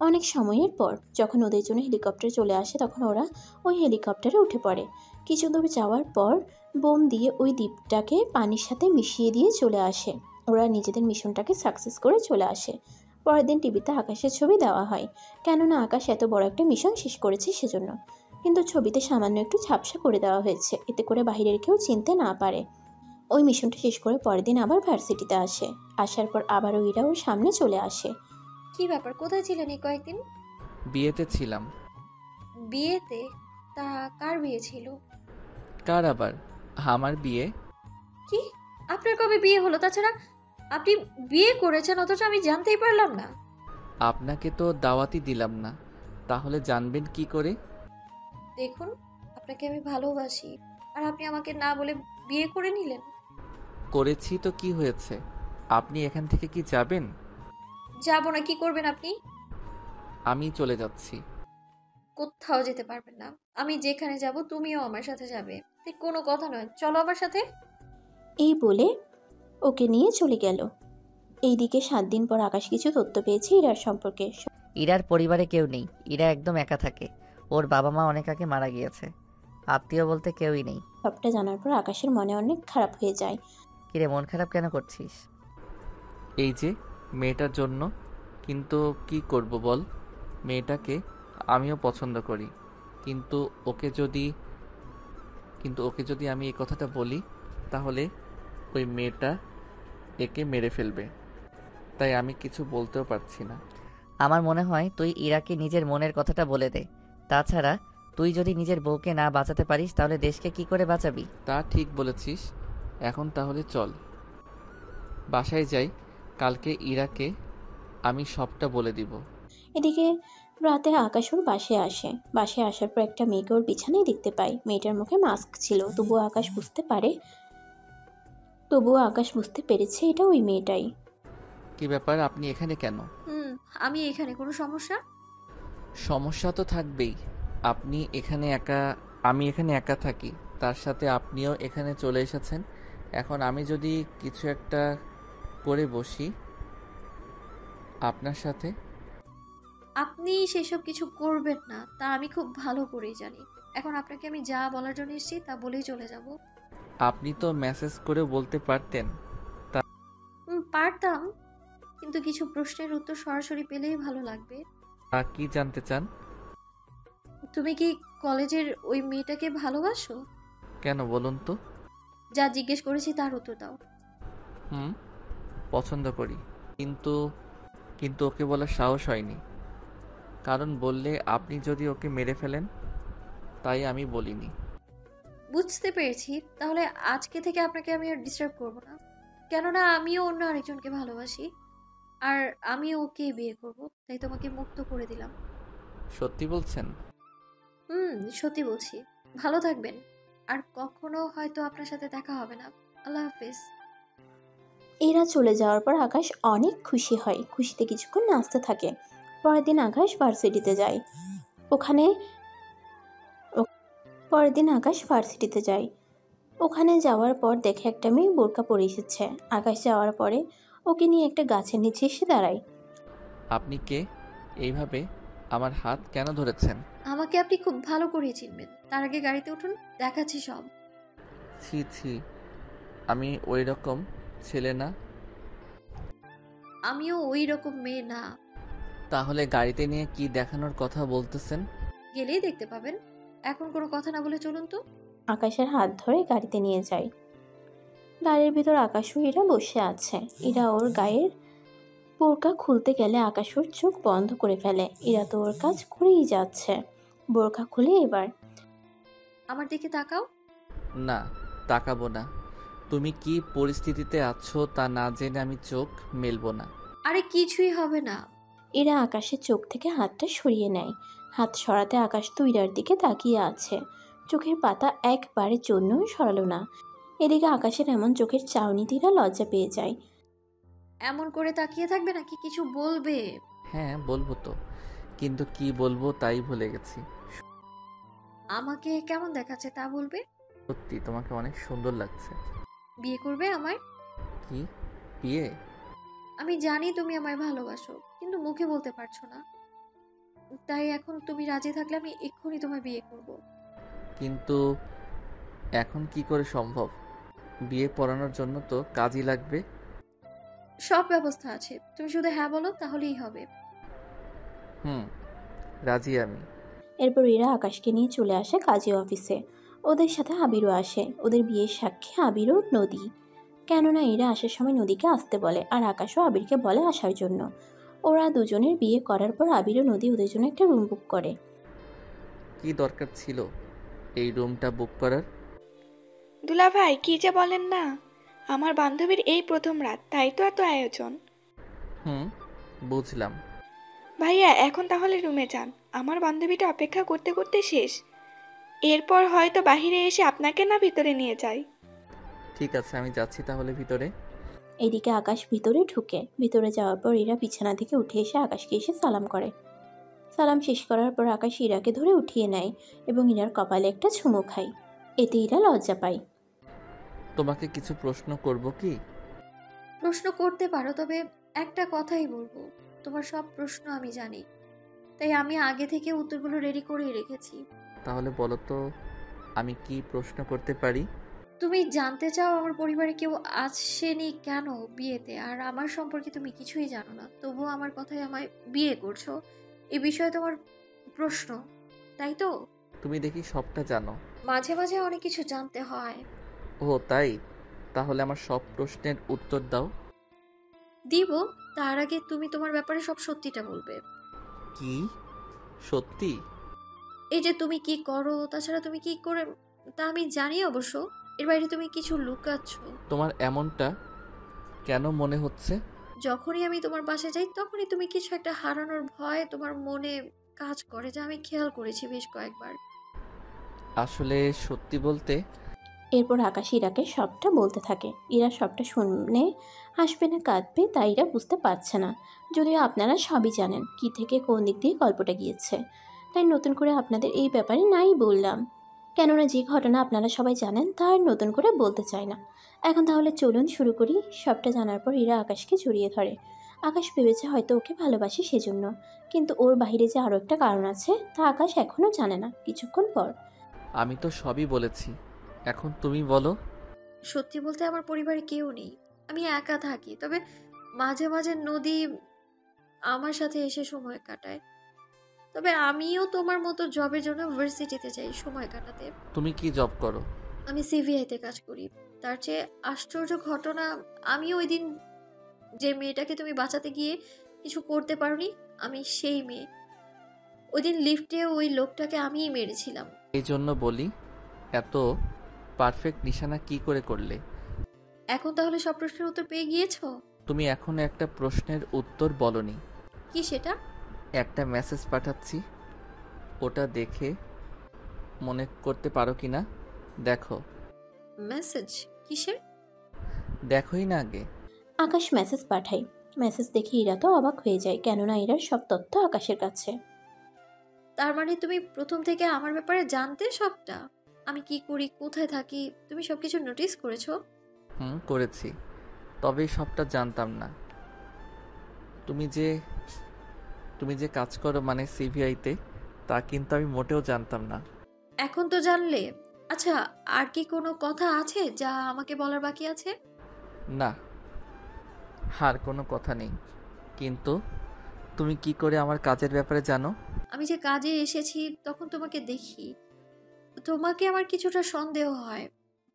অনেক সময়ের পর যখন ওদের জন্য হেলিকপ্টার চলে আসে তখন ওরা ওই হেলিকপ্টারে উঠে পড়ে। কিছু দূর যাওয়ার পর বোম দিয়ে ওই দ্বীপটাকে পানির সাথে মিশিয়ে দিয়ে চলে আসে। ওরা নিজেদের মিশনটাকে সাকসেস করে চলে আসে। পরের দিন টিভিতে আকাশের ছবি দেওয়া হয়, কেননা আকাশ এত বড় একটা মিশন শেষ করেছে সেজন্য। কিন্তু ছবিতে সামান্য একটু ঝাপসা করে দেওয়া হয়েছে, এতে করে বাইরের কেউ চিনতে না পারে। ওই মিশনটা শেষ করে পরের দিন আবার ভার্সিটিতে আসে। আসার পর আবারও ইরা ওর সামনে চলে আসে। কি ব্যাপার, কোথায় ছিলেন এই কয়েকদিন? বিয়েতে ছিলাম। বিয়েতে? তা কার বিয়ে ছিল? কার আবার? আমার বিয়ে। কি? আপনার কবে বিয়ে হলো? তাছাড়া আপনি বিয়ে করেছেন অথচ আমি জানতেই পারলাম না। আপনাকে তো দাওয়াতই দিলাম না, তাহলে জানবেন কি করে? দেখুন, আপনাকে আমি ভালোবাসি আর আপনি আমাকে না বলে বিয়ে করে নিলেন। করেছি তো কি হয়েছে? আপনি এখান থেকে কি যাবেন? যাবো না। কি করবেন আপনি? আমি চলে যাচ্ছি। কোথাও যেতে পারবেন না। আমি যেখানে যাব তুমিও আমার সাথে যাবে। তাই কোনো কথা নয়, চলো আমার সাথে। এই বলে ওকে নিয়ে চলে গেল। এইদিকে 7 দিন পর আকাশ কিছু তথ্য পেয়েছে ইরার সম্পর্কে। ইরার পরিবারে কেউ নেই। ইরা একদম একা থাকে। ওর বাবা মা অনেক আগে মারা গিয়েছে। আত্মীয় বলতে কেউই নেই। সবটা জানার পর আকাশের মনে অনেক খারাপ হয়ে যায়। কিরে, মন খারাপ কেন করছিস? এই যে মেয়েটার জন্য। কিন্তু কি করব বল, মেয়েটাকে আমিও পছন্দ করি। কিন্তু ওকে যদি আমি এই কথাটা বলি তাহলে ওই মেয়েটা একে মেরে ফেলবে। তাই আমি কিছু বলতেও পারছি না। আমার মনে হয় তুই ইরাকে নিজের মনের কথাটা বলে দে। তাছাড়া তুই যদি নিজের বউকে না বাঁচাতে পারিস তাহলে দেশকে কি করে বাঁচাবি? তা ঠিক বলেছিস। এখন তাহলে চল বাসায় যাই, কালকে ইরাকে আমি সবটা বলে দিব। এদিকে রাতে আকাশ ওর বাসায় আসে। বাসায় আসার পর একটা মেয়েকে ওর বিছানায় দেখতে পায়। মেয়েটার মুখে মাস্ক ছিল, তবুও আকাশ বুঝতে পেরেছে এটা ওই মেয়েটাই। কি ব্যাপার, আপনি এখানে কেন? আমি এখানে, কোনো সমস্যা? সমস্যা তো থাকবেই। আমি এখানে একা থাকি, তার সাথে আপনিও এখানে চলে এসেছেন। এখন আমি যদি কিছু একটা করে বসি আপনার সাথে। আপনি সেসব কিছু করবেন না, তা আমি খুব ভালো করেই জানি। এখন আপনাকে আমি যা বলার জন্য এসেছি তা বলেই চলে যাব। আপনি তো মেসেজ করে বলতে পারতেন। পারতাম, কিন্তু কিছু প্রশ্নের উত্তর সরাসরি পেলেই ভালো লাগবে। কি জানতে চান? তুমি কি কলেজের ওই মেয়েটাকে ভালোবাসো? কেন বলুন তো? যা জিজ্ঞেস করেছি তার উত্তর দাও। পছন্দ করি, কিন্তু ওকে বলার সাহস হয়নি। কারণ বললে আপনি যদি ওকে মেরে ফেলেন, তাই আমি বলিনি। বুঝতে পেরেছি, তাহলে আজকে থেকে আপনাকে আমি আর ডিস্টার্ব করব না। কেননা আমিও অন্য আরেকজনকে ভালোবাসি আর আমিও ওকে বিয়ে করব, তাই তোমাকে মুক্ত করে দিলাম। সত্যি বলছেন? সত্যি বলছি। ভালো থাকবেন, আর কখনো হয়তো আপনার সাথে দেখা হবে না। আল্লাহ হাফেজ। এরা চলে যাওয়ার পর আকাশ অনেক খুশি হয়। খুশিতে কিছুক্ষণ নাচতে থাকে। পরের দিন আকাশ ভার্সিটিতে যায়। ওখানে যাওয়ার পর দেখে একটা মেয়ে বোরকা পরে এসেছে। আকাশ যাওয়ার পরে ওকে নিয়ে একটা গাছের নিচে এসে দাঁড়ায়। আপনি কে? এইভাবে আমার হাত কেন ধরেছেন? আমাকে আপনি খুব ভালো করে চিনবেন। তার আগে গাড়িতে উঠুন, দেখাচ্ছি সব। ছি ছি, আমি ওই রকম ছেলে না। আমিও ওই রকম মেয়ে না। তাহলে গাড়িতে নিয়ে কি দেখানোর কথা বলতেছেন? গেলেই দেখতে পাবেন। এখন কোনো কথা না বলে চলুন তো। আকাশের হাত ধরে গাড়িতে নিয়ে যায়। গাড়ির ভিতর আকাশ ও ইরা বসে আছে। ইরা ওর গায়ের বোরকা খুলতে গেলে আকাশ ওর চোখ বন্ধ করে ফেলে। ইরা তো ওর কাজ করেই যাচ্ছে। বোরকা খুলে এবার আমার দিকে তাকাও। না, তাকাবো না। তুমি কি পরিস্থিতিতে আছো তা না জেনে আমি চোখ মেলবো না। আরে কিছুই হবে না। এরা আকাশের চোখ থেকে হাতটা সরিয়ে নেয়। হাত সরাতে আকাশ তো ইরার দিকে তাকিয়ে আছে, চোখের পাতা একবারের জন্যও সরালো না। এদিকে আকাশের এমন চোখের চাউনিতে ইরা লজ্জা পেয়ে যায়। এমন করে তাকিয়ে থাকবে নাকি কিছু বলবে? হ্যাঁ বলবো তো, কিন্তু কি বলবো তাই ভুলে গেছি। আমাকে কেমন দেখাচ্ছে তা বলবে? সত্যি তোমাকে অনেক সুন্দর লাগছে। বিয়ে করবে আমায়? কি বিয়ে? আমি জানি তুমি আমায় ভালোবাসো, কিন্তু মুখে বলতে পারছো না। তাই এখন তুমি রাজি থাকলে আমি এক্ষুনি তোমায় বিয়ে করব। কিন্তু এখন কি করে সম্ভব? বিয়ে পড়ানোর জন্য তো কাজই লাগবে। সব ব্যবস্থা আছে, তুমি শুধু হ্যাঁ বলো তাহলেই হবে। হুম, রাজি আমি। এরপর এরা আকাশকে নিয়ে চলে আসে কাজী অফিসে। ওদের সাথে আবিরও আসে। ওদের বিয়ের সাক্ষী আবির ও নদী। কেননা এরা আসার সময় নদীকে আসতে বলে, আর আকাশও আবিরকে বলে আসার জন্য। ওরা দুজনের বিয়ে করার পর আবির ও নদী ওদের জন্য একটা রুম বুক করে। কি দরকার ছিল এই রুমটা বুক করার? দুলাভাই কি যে বলেন না, আমার বান্ধবীর এই প্রথম রাত, তাই তো এত আয়োজন। হুম, বুঝলাম। ভাইয়া এখন তাহলে রুমে যান, আমার বান্ধবীটা অপেক্ষা করতে করতে শেষ। এরপর হয়তো বাহিরে এসে আপনাকে না ভিতরে নিয়ে যাই। ঠিক আছে, আমি যাচ্ছি তাহলে ভিতরে। এদিকে আকাশ ভিতরে ঢুকে। ভিতরে যাওয়ার পর এরা বিছানা থেকে উঠে এসে আকাশকে এসে সালাম করে। সালাম শেষ করার পর আকাশ ইরাকে ধরে উঠিয়ে নেয় এবং ইরার কপালে একটা চুমু খায়। এতে ইরা লজ্জা পায়। তোমাকে কিছু প্রশ্ন করব কি? প্রশ্ন করতে পারো, তবে একটা কথাই বলবো, তোমার সব প্রশ্ন আমি জানি, তাই আমি আগে থেকে উত্তরগুলো রেডি করেই রেখেছি। তাহলে বলো তো, আমি কি প্রশ্ন করতে পারি? তুমি জানতে চাও আমার পরিবারে কেউ আসেনি কেন বিয়েতে, আর আমার সম্পর্কে তুমি কিছুই জানো না, তবুও আমার কথায় আমায় বিয়ে করছো। এ বিষয়ে তোমার প্রশ্ন, তাই তো? তুমি দেখি সবটা জানো। মাঝে মাঝে অনেক কিছু জানতে হয়। ও তাই? তাহলে আমার সব প্রশ্নের উত্তর দাও। দিব, তার আগে তুমি তোমার ব্যাপারে সব সত্যিটা বলবে। কি সত্যি? এই যে তুমি কি করো, তাছাড়া তুমি কি করে তা আমি জানি অবশ্য, এর বাইরে তুমি কিছু লুকাচ্ছ। তোমার এমনটা কেন মনে হচ্ছে? যখনই আমি তোমার বাসায় যাই তখনই তুমি কিছু একটা হারানোর ভয় তোমার মনে কাজ করে, যা আমি খেয়াল করেছি বেশ কয়েকবার। আসলে সত্যি বলতে, এরপর আকাশ ইরাকে সবটা বলতে থাকে। ইরা সবটা শুনে হাসবে না কাঁদবে তা ইরা বুঝতে পারছে না। যদিও আপনারা সবই জানেন কি থেকে কোন দিক দিয়ে গল্পটা গিয়েছে, তাই নতুন করে আপনাদের এই ব্যাপারে নাই বললাম। কেননা যে ঘটনা আপনারা সবাই জানেন তা আর নতুন করে বলতে চায় না। এখন তাহলে চলুন শুরু করি। সবটা জানার পর ইরা আকাশকে জড়িয়ে ধরে। আকাশ ভেবেছে হয়তো ওকে ভালোবাসে সেজন্য, কিন্তু ওর বাইরে যে আরও একটা কারণ আছে তা আকাশ এখনও জানে না। কিছুক্ষণ পর আমি তো সবই বলেছি, এখন তুমি বলো। সত্যি বলতে আমার পরিবারে কেউ নেই, আমি একা থাকি, তবে মাঝে মাঝে নদী আমার সাথে এসে সময় কাটায়। তবে আমিও তোমার মতো জবের জন্য ভার্সিটিতে যাই সময় কাটাতে। তুমি কি জব করো? আমি সিভিআইতে কাজ করি। তার চেয়ে আশ্চর্য ঘটনা, আমি ওই দিন যে মেয়েটাকে তুমি বাঁচাতে গিয়ে কিছু করতে পারোনি, আমি সেই মেয়ে। ওই দিন লিফটে ওই লোকটাকে আমিই মেরেছিলাম। এই জন্য বলি, এত পারফেক্ট নিশানা কি করে করলে? এখন তাহলে সব প্রশ্নের উত্তর পেয়ে গিয়েছো? তুমি এখনো একটা প্রশ্নের উত্তর বলনি। কি সেটা? একটা মেসেজ পাঠাচ্ছি, ওটা দেখে মনে করতে পারো কিনা দেখো। মেসেজ কিসের? দেখোই না আগে। আকাশ মেসেজ পাঠায়। মেসেজ দেখে ইরা তো অবাক হয়ে যায়, কেননা ইরার সব তথ্য আকাশের কাছে। তার মানে তুমি প্রথম থেকে আমার ব্যাপারে জানতে সবটা? আমি কি করি, কোথায় থাকি, তুমি সবকিছু নোটিস করেছো? হুম, করেছি, তবে সবটা জানতাম না। তুমি যে কাজ করো মানে সিভিআইতে, তা কিন্তু আমি মোটেও জানতাম না। এখন তো জানলে। আচ্ছা, আর কি কোনো কথা আছে যা আমাকে বলার বাকি আছে? না, আর কোনো কথা নেই। কিন্তু তুমি কি করে আমার কাজের ব্যাপারে জানো? আমি যে কাজে এসেছি তখন তোমাকে দেখি, তোমাকে আমার কিছুটা সন্দেহ হয়,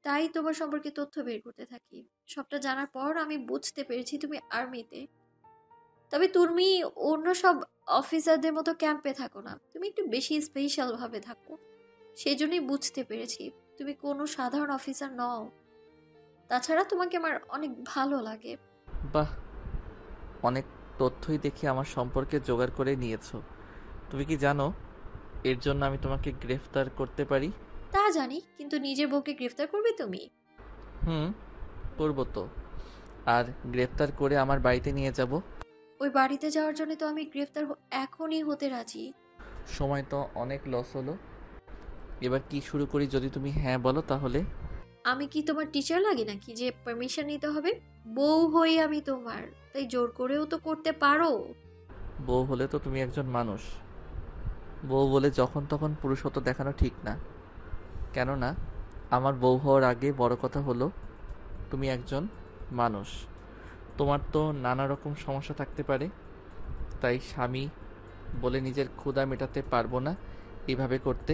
তাই তোমার সম্পর্কে তথ্য বের করতে থাকি। সবটা জানার পর আমি বুঝতে পেরেছি তুমি আর্মিতে। তবে তুমি অন্য সব অফিসারদের মতো ক্যাম্পে থাকো না, তুমি একটু বেশি স্পেশাল ভাবে থাকো। সেই জন্যই বুঝতে পেরেছি তুমি কোনো সাধারণ অফিসার নও। তাছাড়া তোমাকে আমার অনেক ভালো লাগে। বাহ, অনেক তথ্যই দেখি আমার সম্পর্কে জোগাড় করে নিয়েছো। তুমি কি জানো এর জন্য আমি তোমাকে গ্রেফতার করতে পারি? তা জানি, কিন্তু নিজের বউকে গ্রেফতার করবে তুমি? হুম, করবো তো। আর গ্রেফতার করে আমার বাড়িতে নিয়ে যাব। ওই বাড়িতে যাওয়ার জন্য তো আমি গ্রেফতার এখনই হতে রাজি। সময় তো অনেক লস হলো। এবার কি শুরু করি? যদি তুমি হ্যাঁ বলো তাহলে। আমি কি তোমার টিচার লাগে নাকি যে পারমিশন নিতে হবে? বউ হই আমি তোমার, তাই জোর করেও তো করতে পারো। বউ হলে তো তুমি একজন মানুষ। বউ বলে যখন তখন পুরুষত্ব দেখানো ঠিক না। কেননা আমার বউ হওয়ার আগে বড় কথা হলো তুমি একজন মানুষ। তোমার তো নানা রকম সমস্যা থাকতে পারে, তাই স্বামী বলে নিজের ক্ষুধা মেটাতে পারবো না এইভাবে করতে।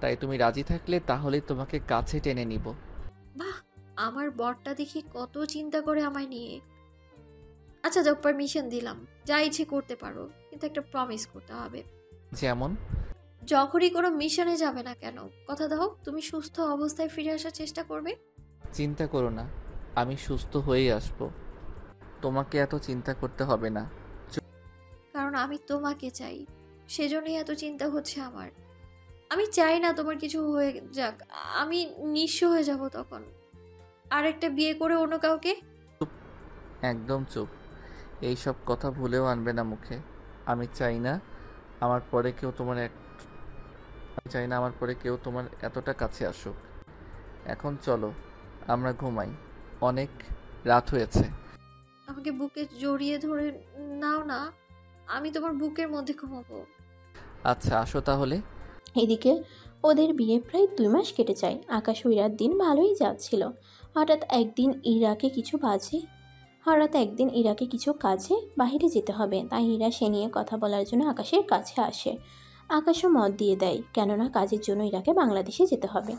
তাই তুমি রাজি থাকলে তাহলেই তোমাকে কাছে টেনে নিব। বাহ, আমার বরটা দেখি কত চিন্তা করে আমায় নিয়ে। আচ্ছা যাও, পারমিশন দিলাম, যা ইচ্ছে করতে পারো, কিন্তু একটা প্রমিস করতে হবে। যেমন? যখনই কোনো মিশনে যাবে না কেন, কথা দাও তুমি সুস্থ অবস্থায় ফিরে আসার চেষ্টা করবে। চিন্তা করো না, আমি সুস্থ হয়েই আসবো। তোমাকে এত চিন্তা করতে হবে না। কারণ আমি তোমাকে চাই, সেজন্যই এত চিন্তা হচ্ছে আমার। আমি চাই না তোমার কিছু হয়ে যাক, আমি নিঃস্ব হয়ে যাব তখন। আরেকটা বিয়ে করে অন্য কাউকে। একদম চুপ। এইসব কথা ভুলেও আনবে না মুখে। আমি চাই না আমার পরে কেউ তোমার আমি চাই না আমার পরে কেউ তোমার এতটা কাছে আসুক। এখন চলো আমরা ঘুমাই, অনেক রাত হয়েছে। আমাকে বুকে জড়িয়ে ধরে নাও না, আমি তোমার বুকের মধ্যে ঘুমাবো। আচ্ছা আসো তাহলে। এদিকে ওদের বিয়ে প্রায় 2 মাস কেটে যায়। আকাশ ও ইরার দিন ভালোই যাচ্ছিল। হঠাৎ একদিন ইরাকে কিছু কাজে বাইরে যেতে হবে, তাই ইরা সে নিয়ে কথা বলার জন্য আকাশের কাছে আসে। আকাশও মত দিয়ে দেয়, কেননা কাজের জন্য ইরাকে বাংলাদেশে যেতে হবে।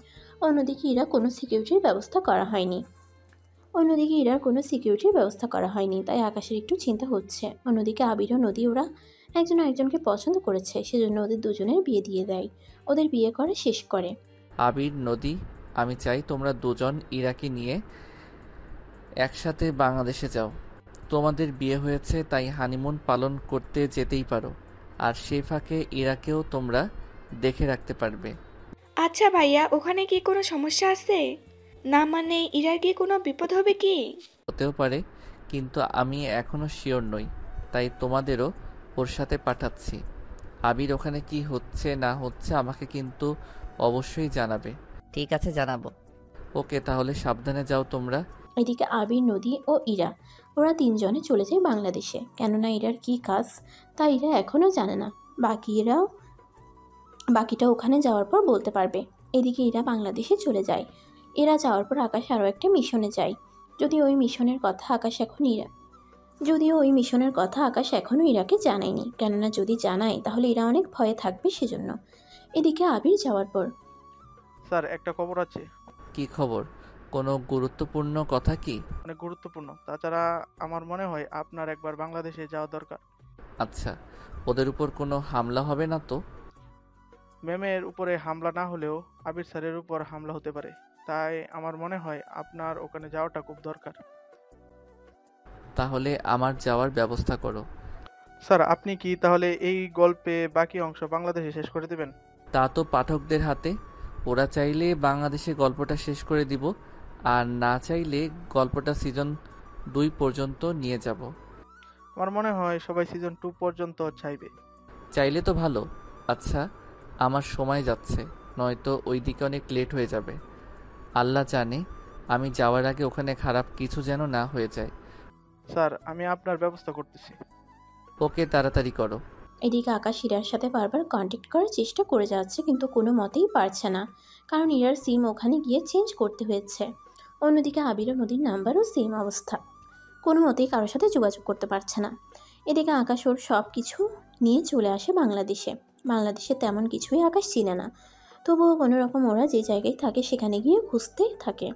অন্যদিকে ইরার কোনো সিকিউরিটির ব্যবস্থা করা হয়নি, তাই আকাশের একটু চিন্তা হচ্ছে। অন্যদিকে আবির ও নদী ওরা একজন আরেকজনকে পছন্দ করেছে, সেজন্য ওদের দুজনের বিয়ে দিয়ে দেয়। ওদের বিয়ে করে শেষ করে। আবির, নদী, আমি চাই তোমরা দুজন ইরাকে নিয়ে একসাথে বাংলাদেশে যাও। তোমাদের বিয়ে হয়েছে তাই হানিমুন পালন করতে যেতেই পারো। আর সেই ফাঁকে ইরাকেও তোমরা দেখে রাখতে পারবে। আচ্ছা ভাইয়া, ওখানে কি কোনো সমস্যা আছে? না মানে ইরার কি কোনো বিপদ হবে কি? হতেও পারে, কিন্তু আমি এখনো শিওর নই, তাই তোমাদেরও ওর সাথে পাঠাচ্ছি। আবির ওখানে কি হচ্ছে না হচ্ছে আমাকে কিন্তু অবশ্যই জানাবে। ঠিক আছে, জানাবো। ওকে, তাহলে সাবধানে যাও তোমরা। এদিকে আবির, নদী ও ইরা ওরা 3 জনে চলে যায় বাংলাদেশে, কেননা ইরার কি কাজ তা ইরা এখনও জানে না। বাকিটা ওখানে যাওয়ার পর বলতে পারবে। এদিকে ইরা বাংলাদেশে চলে যায়। এরা যাওয়ার পর আকাশ আরও একটা মিশনে যায়। যদিও ওই মিশনের কথা আকাশ এখনও ইরাকে জানায়নি, কেননা যদি জানায় তাহলে ইরা অনেক ভয়ে থাকবে, সেজন্য। এদিকে আবির যাওয়ার পর স্যার একটা খবর আছে। কি খবর? কোনো গুরুত্বপূর্ণ কথা কি? অনেক গুরুত্বপূর্ণ। তাছাড়া আমার মনে হয় আপনার একবার বাংলাদেশে যাওয়া দরকার। আচ্ছা, ওদের উপর কোনো হামলা হবে না তো? ম্যামের উপরে হামলা না হলেও আবির স্যারের উপর হামলা হতে পারে, তাই আমার মনে হয় আপনার ওখানে যাওয়াটা খুব দরকার। তাহলে আমার যাওয়ার ব্যবস্থা করো। স্যার আপনি কি তাহলে এই গল্পে বাকি অংশ বাংলাদেশে শেষ করে দেবেন? তা তো পাঠকদের হাতে। ওরা চাইলে বাংলাদেশে গল্পটা শেষ করে দিব, আর না চাইলে গল্পটা সিজন 2 পর্যন্ত নিয়ে যাব। আমার মনে হয় সবাই সিজন 2 পর্যন্ত চাইবে। চাইলে তো ভালো। আচ্ছা, আমার সময় যাচ্ছে, নয়তো ওইদিকে অনেক লেট হয়ে যাবে। আল্লাহ জানে, আমি যাওয়ার আগে ওখানে খারাপ কিছু যেন না হয়ে যায়। স্যার আমি আপনার ব্যবস্থা করতেছি। ওকে, তাড়াতাড়ি করো। এদিকে আকাশ ইরার সাথে বারবার কন্ট্যাক্ট করার চেষ্টা করে যাচ্ছে, কিন্তু কোনো মতেই পারছে না, কারণ ইরার সিম ওখানে গিয়ে চেঞ্জ করতে হয়েছে। অন্যদিকে আবির ও নদীর নাম্বারও সেম অবস্থা, কোনো মতেই কারোর সাথে যোগাযোগ করতে পারছে না। এদিকে আকাশ ওর সব কিছু নিয়ে চলে আসে বাংলাদেশে তেমন কিছুই আকাশ চিনে না, তবুও কোনো রকম ওরা যে জায়গায় থাকে সেখানে গিয়ে খুঁজতে থাকে।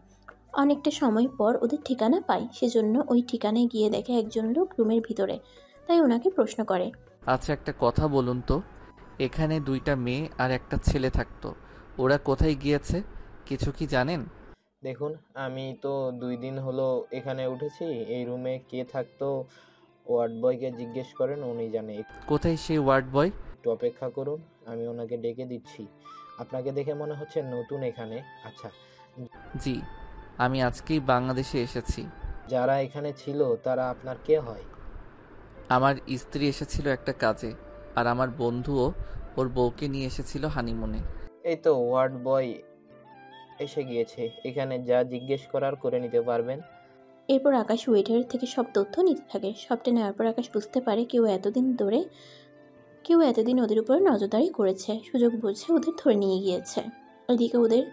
অনেকটা সময় পর ওদের ঠিকানা পায়, সেজন্য ওই ঠিকানায় গিয়ে দেখে একজন লোক রুমের ভিতরে, তাই ওনাকে প্রশ্ন করে। আচ্ছা, একটা কথা বলুন তো, এখানে 2টা মেয়ে আর একটা ছেলে থাকতো, ওরা কোথায় গিয়েছে? কিছু কি জানেন? দেখুন, আমি তো 2 দিন হলো এখানে উঠেছি। এই রুমে কে থাকতো ওয়ার্ড বয়কে জিজ্ঞেস করেন, উনি জানে। কোথায় সেই ওয়ার্ড বয়? একটু অপেক্ষা করুন, আমি ওনাকে ডেকে দিচ্ছি। আপনাকে দেখে মনে হচ্ছে নতুন এখানে। আচ্ছা, জি, আমি আজকেই বাংলাদেশে এসেছি। যারা এখানে ছিল তারা আপনার কে হয়? আমার স্ত্রী এসেছিল একটা কাজে, আর আমার বন্ধুও ওর বউকে নিয়ে এসেছিল হানিমুনে। এই তো ওয়ার্ড বয় এসে গিয়েছে। এখানে যা জিজ্ঞেস করার করে নিতে পারবেন। এরপর আকাশ ওয়েটারের থেকে সব তথ্য নিতে থাকে। সবটা নেওয়ার পর আকাশ বুঝতে পারে কেউ এতদিন ওদের উপরে নজরদারি করেছে, সুযোগ বুঝে ওদের ধরে নিয়ে গিয়েছে। এদিকে ওদের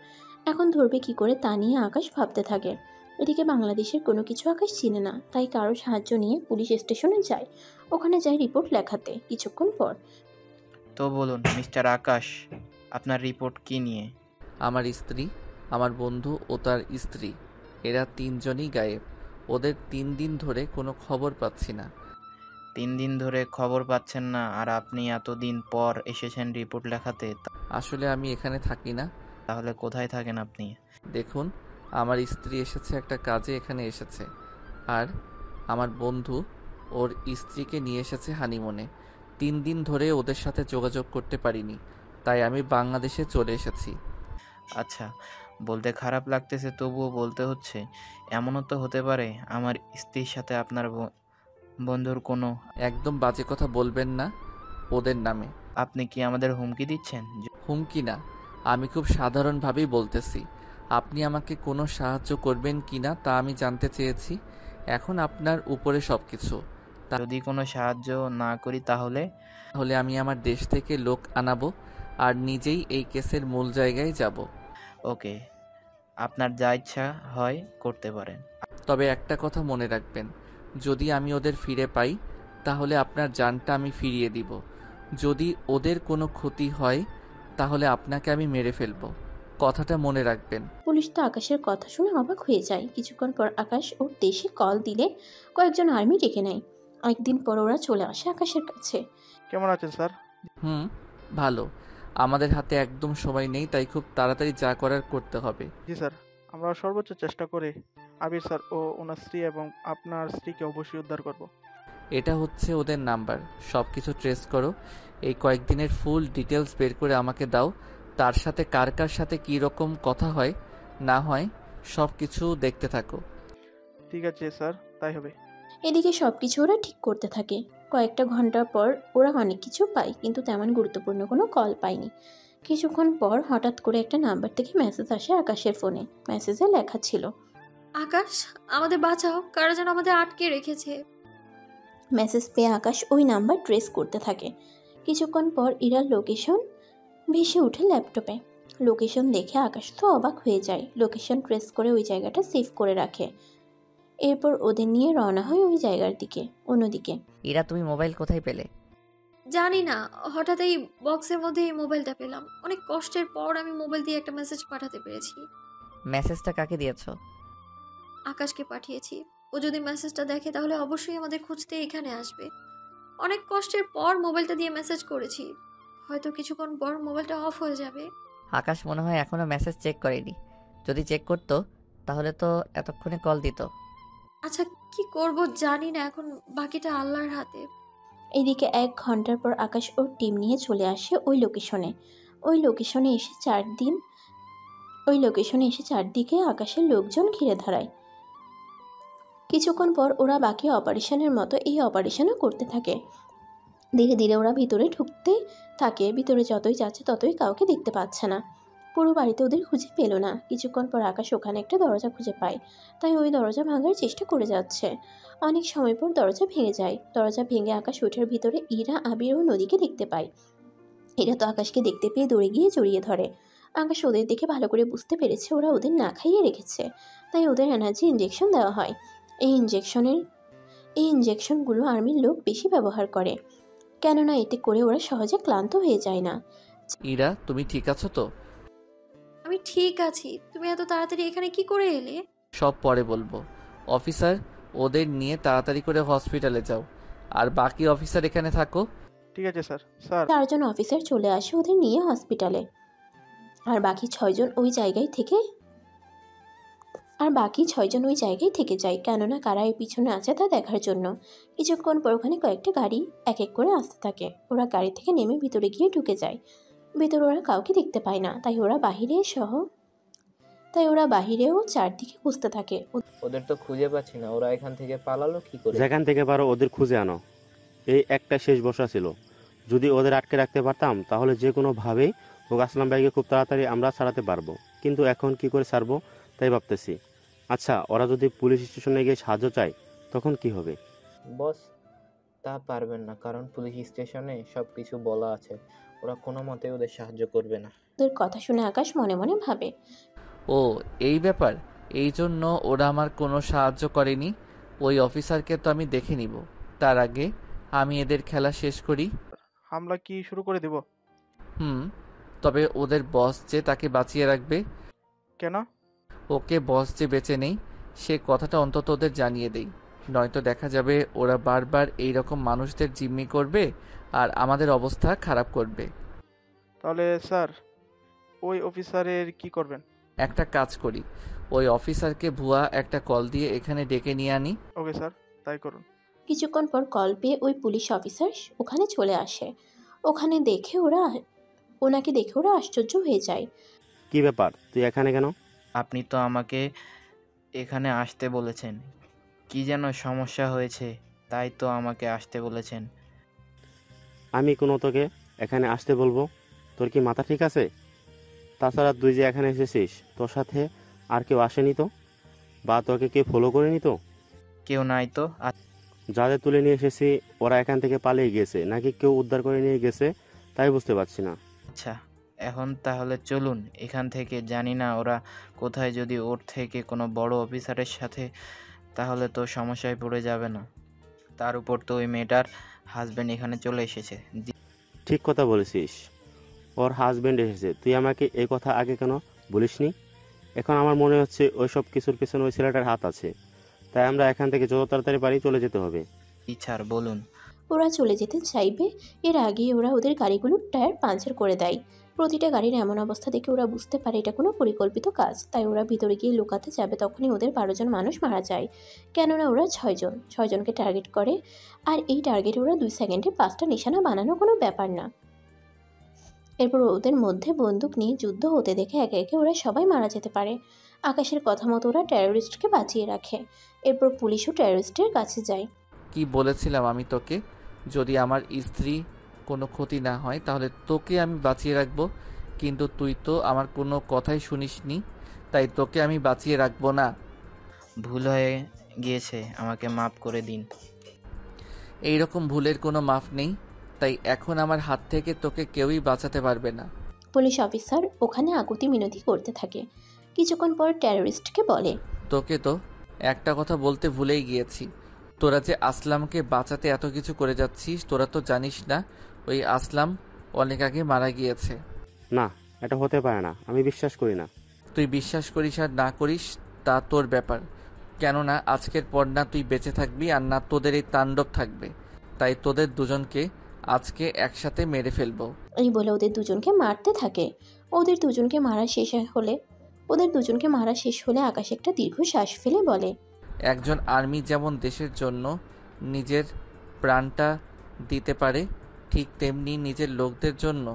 এখন ধরবে কি করে তা নিয়ে আকাশ ভাবতে থাকে। এদিকে বাংলাদেশের কোনো কিছু আকাশ চিনে না, তাই কারো সাহায্য নিয়ে পুলিশ স্টেশনে যায়। ওখানে যায় রিপোর্ট লেখাতে। কিছুক্ষণ পর তো বলুন মিস্টার আকাশ, আপনার রিপোর্ট কি নিয়ে? আমার স্ত্রী, আমার বন্ধু ও তার স্ত্রী, এরা 3জনই গায়েব। ওদের 3 দিন ধরে কোনো খবর পাচ্ছি না। 3 দিন ধরে খবর পাচ্ছেন না, আর আপনি এতদিন পর এসেছেন রিপোর্ট লেখাতে? আসলে আমি এখানে থাকি না। তাহলে কোথায় থাকেন আপনি? দেখুন, আমার স্ত্রী এসেছে একটা কাজে এখানে এসেছে, আর আমার বন্ধু ওর স্ত্রীকে নিয়ে এসেছে হানিমুনে। 3 দিন ধরে ওদের সাথে যোগাযোগ করতে পারিনি, তাই আমি বাংলাদেশে চলে এসেছি। আচ্ছা, বলতে খারাপ লাগতেছে তবুও বলতে হচ্ছে। এমনও তো হতে পারে আমার স্ত্রীর সাথে আপনার বন্ধুর কোনো। একদম বাজে কথা বলবেন না ওদের নামে। আপনি কি আমাদের হুমকি দিচ্ছেন? হুমকি না, আমি খুব সাধারণভাবেই বলতেছি। আপনি আমাকে কোনো সাহায্য করবেন কি না তা আমি জানতে চেয়েছি। এখন আপনার উপরে সব কিছু। যদি কোনো সাহায্য না করি তাহলে? তাহলে আমি আমার দেশ থেকে লোক আনাবো আর নিজেই এই কেসের মূল জায়গায় যাব। ওকে, আপনার যা ইচ্ছা হয় করতে পারেন। তবে একটা কথা মনে রাখবেন, যদি আমি ওদের ফিরে পাই তাহলে আপনার জানটা আমি ফিরিয়ে দিব। যদি ওদের কোনো ক্ষতি হয় তাহলে আপনাকে আমি মেরে ফেলবো। কথাটা মনে রাখবেন। পুলিশ তো আকাশের কথা শুনে অবাক হয়ে যায়। কিছুক্ষণ পর আকাশ ওর দেশে কল দিলে কয়েকজন আর্মি ডেকে নেয়। একদিন পর ওরা চলে আসে আকাশের কাছে। কেমন আছেন স্যার? ভালো। আমাদের হাতে একদম সময় নেই, তাই খুব তাড়াতাড়ি যা করার করতে হবে। জি স্যার, আমরা সর্বোচ্চ চেষ্টা করে আবির স্যার ও ওনার স্ত্রী এবং আপনার স্ত্রীকে অবশ্যই উদ্ধার করব। এটা হচ্ছে ওদের নাম্বার, সব কিছু ট্রেস করো। এই কয়েকদিনের ফুল ডিটেলস বের করে আমাকে দাও। তার সাথে কার কার সাথে কী রকম কথা হয় না হয় সব কিছু দেখতে থাকো। ঠিক আছে স্যার, তাই হবে। এদিকে সবকিছু ওরা ঠিক করতে থাকে। কয়েকটা ঘন্টা পর ওরা অনেক কিছু পায়, কিন্তু তেমন গুরুত্বপূর্ণ কোনো কল পায়নি। কিছুক্ষণ পর হঠাৎ করে একটা নাম্বার থেকে মেসেজ আসে আকাশের ফোনে। মেসেজে লেখা ছিল, আকাশ, আমাদের বাঁচাও, কারা যেন আমাদের আটকে রেখেছে। মেসেজ পেয়ে আকাশ ওই নাম্বার ট্রেস করতে থাকে। কিছুক্ষণ পর ইরার লোকেশন ভেসে ওঠে ল্যাপটপে। লোকেশন দেখে আকাশ তো অবাক হয়ে যায়। লোকেশন ট্রেস করে ওই জায়গাটা সেভ করে রাখে। এরপর ওদের নিয়ে রওনা হয় ওই জায়গার দিকে। অন্যদিকে ইরা, তুমি মোবাইল কোথায় পেলে? জানি না, হঠাৎ এই বক্সের মধ্যে এই মোবাইলটা পেলাম। অনেক কষ্টের পর আমি মোবাইল দিয়ে একটা মেসেজ পাঠাতে পেরেছি। মেসেজটা কাকে দিয়েছো? আকাশকে পাঠিয়েছি। ও যদি মেসেজটা দেখে তাহলে অবশ্যই আমাদের খুঁজতে এখানে আসবে। অনেক কষ্টের পর মোবাইলটা দিয়ে মেসেজ করেছি। হয়তো কিছুক্ষণ পর মোবাইলটা অফ হয়ে যাবে। আকাশ মনে হয় এখনো মেসেজ চেক করেনি। যদি চেক করতো তাহলে তো এতক্ষণে কল দিত। আচ্ছা, কি করব জানি না, এখন বাকিটা আল্লাহর হাতে। এদিকে 1 ঘন্টার পর আকাশ ওর টিম নিয়ে চলে আসে ওই লোকেশনে। ওই লোকেশনে এসে চারদিকে আকাশের লোকজন ঘিরে ধরায়। কিছুক্ষণ পর ওরা বাকি অপারেশনের মতো এই অপারেশনও করতে থাকে। ধীরে ধীরে ওরা ভিতরে ঢুকতে থাকে। ভিতরে যতই যাচ্ছে ততই কাউকে দেখতে পাচ্ছে না। পুরো বাড়িতে ওদের খুঁজে পেল না। কিছুক্ষণ পর আকাশ ওখানে একটা দরজা খুঁজে পায়, তাই ওই দরজা ভাঙার চেষ্টা করে যাচ্ছে। অনেক সময় পর দরজা ভেঙে যায়। দরজা ভেঙে আকাশ ওঠার ভিতরে ইরা, আবির ও নদীকে দেখতে পায়। এরা তো আকাশকে দেখতে পেয়ে দৌড়ে গিয়ে জড়িয়ে ধরে। আকাশ ওদের দেখে ভালো করে বুঝতে পেরেছে ওরা ওদের না খাইয়ে রেখেছে, তাই ওদের এনার্জি ইঞ্জেকশন দেওয়া হয়। এই ইঞ্জেকশনগুলো আর্মির লোক বেশি ব্যবহার করে, কেননা এতে করে ওরা সহজে ক্লান্ত হয়ে যায় না। ইরা, তুমি ঠিক আছো তো? আমি ঠিক আছি। তুমি এত তাড়াতাড়ি এখানে কি করে এলে? সব পরে বলবো। অফিসার, ওদের নিয়ে তাড়াতাড়ি করে হসপিটালে যাও, আর বাকি অফিসার এখানে থাকো। ঠিক আছে স্যার। স্যার 4 জন অফিসার চলে আসে ওদের নিয়ে হসপিটালে, আর বাকি 6 জন ওই জায়গায় থেকে আর বাকি 6 জন ওই জায়গায় থেকে যায়, কেননা কারা এর পিছনে আছে তা দেখার জন্য। কিছুক্ষণ পর ওখানে কয়েকটা গাড়ি এক এক করে আসতে থাকে। ওরা গাড়ি থেকে নেমে ভিতরে গিয়ে ঢুকে যায়। ভিতরে ওরা কাউকে দেখতে পায় না, তাই ওরা বাহিরেও চারদিকে খুঁজতে থাকে। ওদের তো খুঁজে পাচ্ছি না, ওরা এখান থেকে পালালো কি করে? যেখান থেকে পারো ওদের খুঁজে আনো। এই একটা শেষ বর্ষা ছিল, যদি ওদের আটকে রাখতে পারতাম তাহলে যে কোনোভাবেই ও আসলাম ভাইকে খুব তাড়াতাড়ি আমরা ছাড়াতে পারবো, কিন্তু এখন কি করে ছাড়বো তাই ভাবতেছি। আচ্ছা, ওরা যদি পুলিশ স্টেশনে গিয়ে সাহায্য চায় তখন কি হবে? বস, তা পারবেন না, কারণ পুলিশ স্টেশনে সব কিছু বলা আছে। ওরা কোনো মতে ওদের সাহায্য করবে না। ওদের কথা শুনে আকাশ মনে মনে ভাবে, ও এই ব্যাপার, এই জন্য ওরা আমার কোনো সাহায্য করেনি। ওই অফিসারকে তো আমি দেখে নিব, তার আগে আমি এদের খেলা শেষ করি। হামলা কি শুরু করে দেব? তবে ওদের বস যে তাকে বাঁচিয়ে রাখবে। কেন? ওকে বস যে বেঁচে নেই সে কথাটা অন্তত ওদের জানিয়ে দেই, নয়তো দেখা যাবে ওরা বারবার এই রকম মানুষদের জিম্মি করবে আর আমাদের অবস্থা খারাপ করবে। তাহলে স্যার, ওই অফিসারের কি করবেন? একটা কাজ করি, ওই অফিসারকে ভুয়া একটা কল দিয়ে এখানে ডেকে নিয়ে আনি। ওকে স্যার, তাই করুন। কিছুক্ষণ পর কল পেয়ে ওই পুলিশ অফিসার ওখানে চলে আসে। ওনাকে দেখে ওরা আশ্চর্য হয়ে যায়। কি ব্যাপার, তুই এখানে কেন? আপনি তো আমাকে এখানে আসতে বলেছেন, কি যেন সমস্যা হয়েছে, তাই তো আমাকে আসতে বলেছেন। আমি কোনো তোকে এখানে আসতে বলবো? তোর কি মাথা ঠিক আছে? তাছাড়া তুই যে এখানে এসেছিস, তোর সাথে আর কেউ আসেনি তো? বা তোকে কেউ ফলো করেনি তো? কেউ নাই তো। যাদের তুলে নিয়ে এসেছি ওরা এখান থেকে পালিয়ে গেছে নাকি কেউ উদ্ধার করে নিয়ে গেছে তাই বুঝতে পারছি না। আচ্ছা, এখন তাহলে চলুন এখান থেকে। জানি না ওরা কোথায়, যদি ওর থেকে কোনো বড় অফিসারের সাথে, তাহলে তো সমস্যায় পড়ে যাবে না। তার উপর তো ওই মেয়েটার হাজবেন্ড এখানে চলে এসেছে। ঠিক কথা বলেছিস, ওর হাজবেন্ড এসেছে। তুই আমাকে এই কথা আগে কেন বলিসনি? এখন আমার মনে হচ্ছে ওই সব কিছুর পেছনে ওই ছেলেটার হাত আছে, তাই আমরা এখান থেকে যত তাড়াতাড়ি পারি চলে যেতে হবে। ইচ্ছার বলুন। ওরা চলে যেতে চাইবে, এর আগেই ওরা ওদের গাড়িগুলোর টায়ার পাঞ্চার করে দেয়। প্রতিটা গাড়ির এমন অবস্থা দেখে ওরা বুঝতে পারে এটা কোনো পরিকল্পিত কাজ। তাই ওরা ভিতরে গিয়ে লুকাতে যাবে, তখনই ওদের 12 জন মানুষ মারা যায়। কেননা ওরা 6 জনকে টার্গেট করে, আর এই টার্গেটে ওরা 2 সেকেন্ডে 5টা নিশানা বানানো কোনো ব্যাপার না। এরপর ওদের মধ্যে বন্দুক নিয়ে যুদ্ধ হতে দেখে একে একে ওরা সবাই মারা যেতে পারে। আকাশের কথা মতো ওরা টেরোরিস্টকে বাঁচিয়ে রাখে। এরপর পুলিশও টেরোরিস্টের কাছে যায়। কি বলেছিলাম আমি তোকে, যদি আমার স্ত্রী কোনো ক্ষতি না হয় তাহলে তোকে আমি বাঁচিয়ে রাখবো, কিন্তু তুই তো আমার কোনো কথাই শুনিসনি, তাই তোকে আমি বাঁচিয়ে রাখবো না। ভুল হয়ে গিয়েছে, আমাকে মাফ করে দিন। এই রকম ভুলের কোনো মাফ নেই, তাই এখন আমার হাত থেকে তোকে কেউই বাঁচাতে পারবে না। পুলিশ অফিসার ওখানে আকুতি মিনতি করতে থাকে। কিছুক্ষণ পর টেরোরিস্টকে বলে, তোকে তো একটা কথা বলতে ভুলেই গিয়েছি, তোরা যে আসলামকে বাঁচাতে এত কিছু করে যাচ্ছিস, তোরা তো জানিস না ওই আসলাম অনেক আগে মারা গিয়েছে। না, এটা হতে পারে না, আমি বিশ্বাস করি না। তুই বিশ্বাস করিস আর না করিস তা তোর ব্যাপার, কেননা আজকের পর না তুই বেঁচে থাকবি আর না তোদের এই তাণ্ডব থাকবে। তাই তোদের দুজনকে আজকে একসাথে মেরে ফেলবো। এই বলে ওদের দুজনকে মারতে থাকে। ওদের দুজনকে মারা শেষ হলে আকাশ একটা দীর্ঘ শ্বাস ফেলে বলে, একজন আর্মি যেমন দেশের জন্য নিজের প্রাণটা দিতে পারে, ঠিক তেমনি নিজের লোকদের জন্য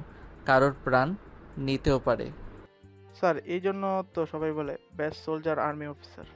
কারোর প্রাণ নিতেও পারে। স্যার, এই জন্য তো সবাই বলে বেস্ট সোলজার আর্মি অফিসার।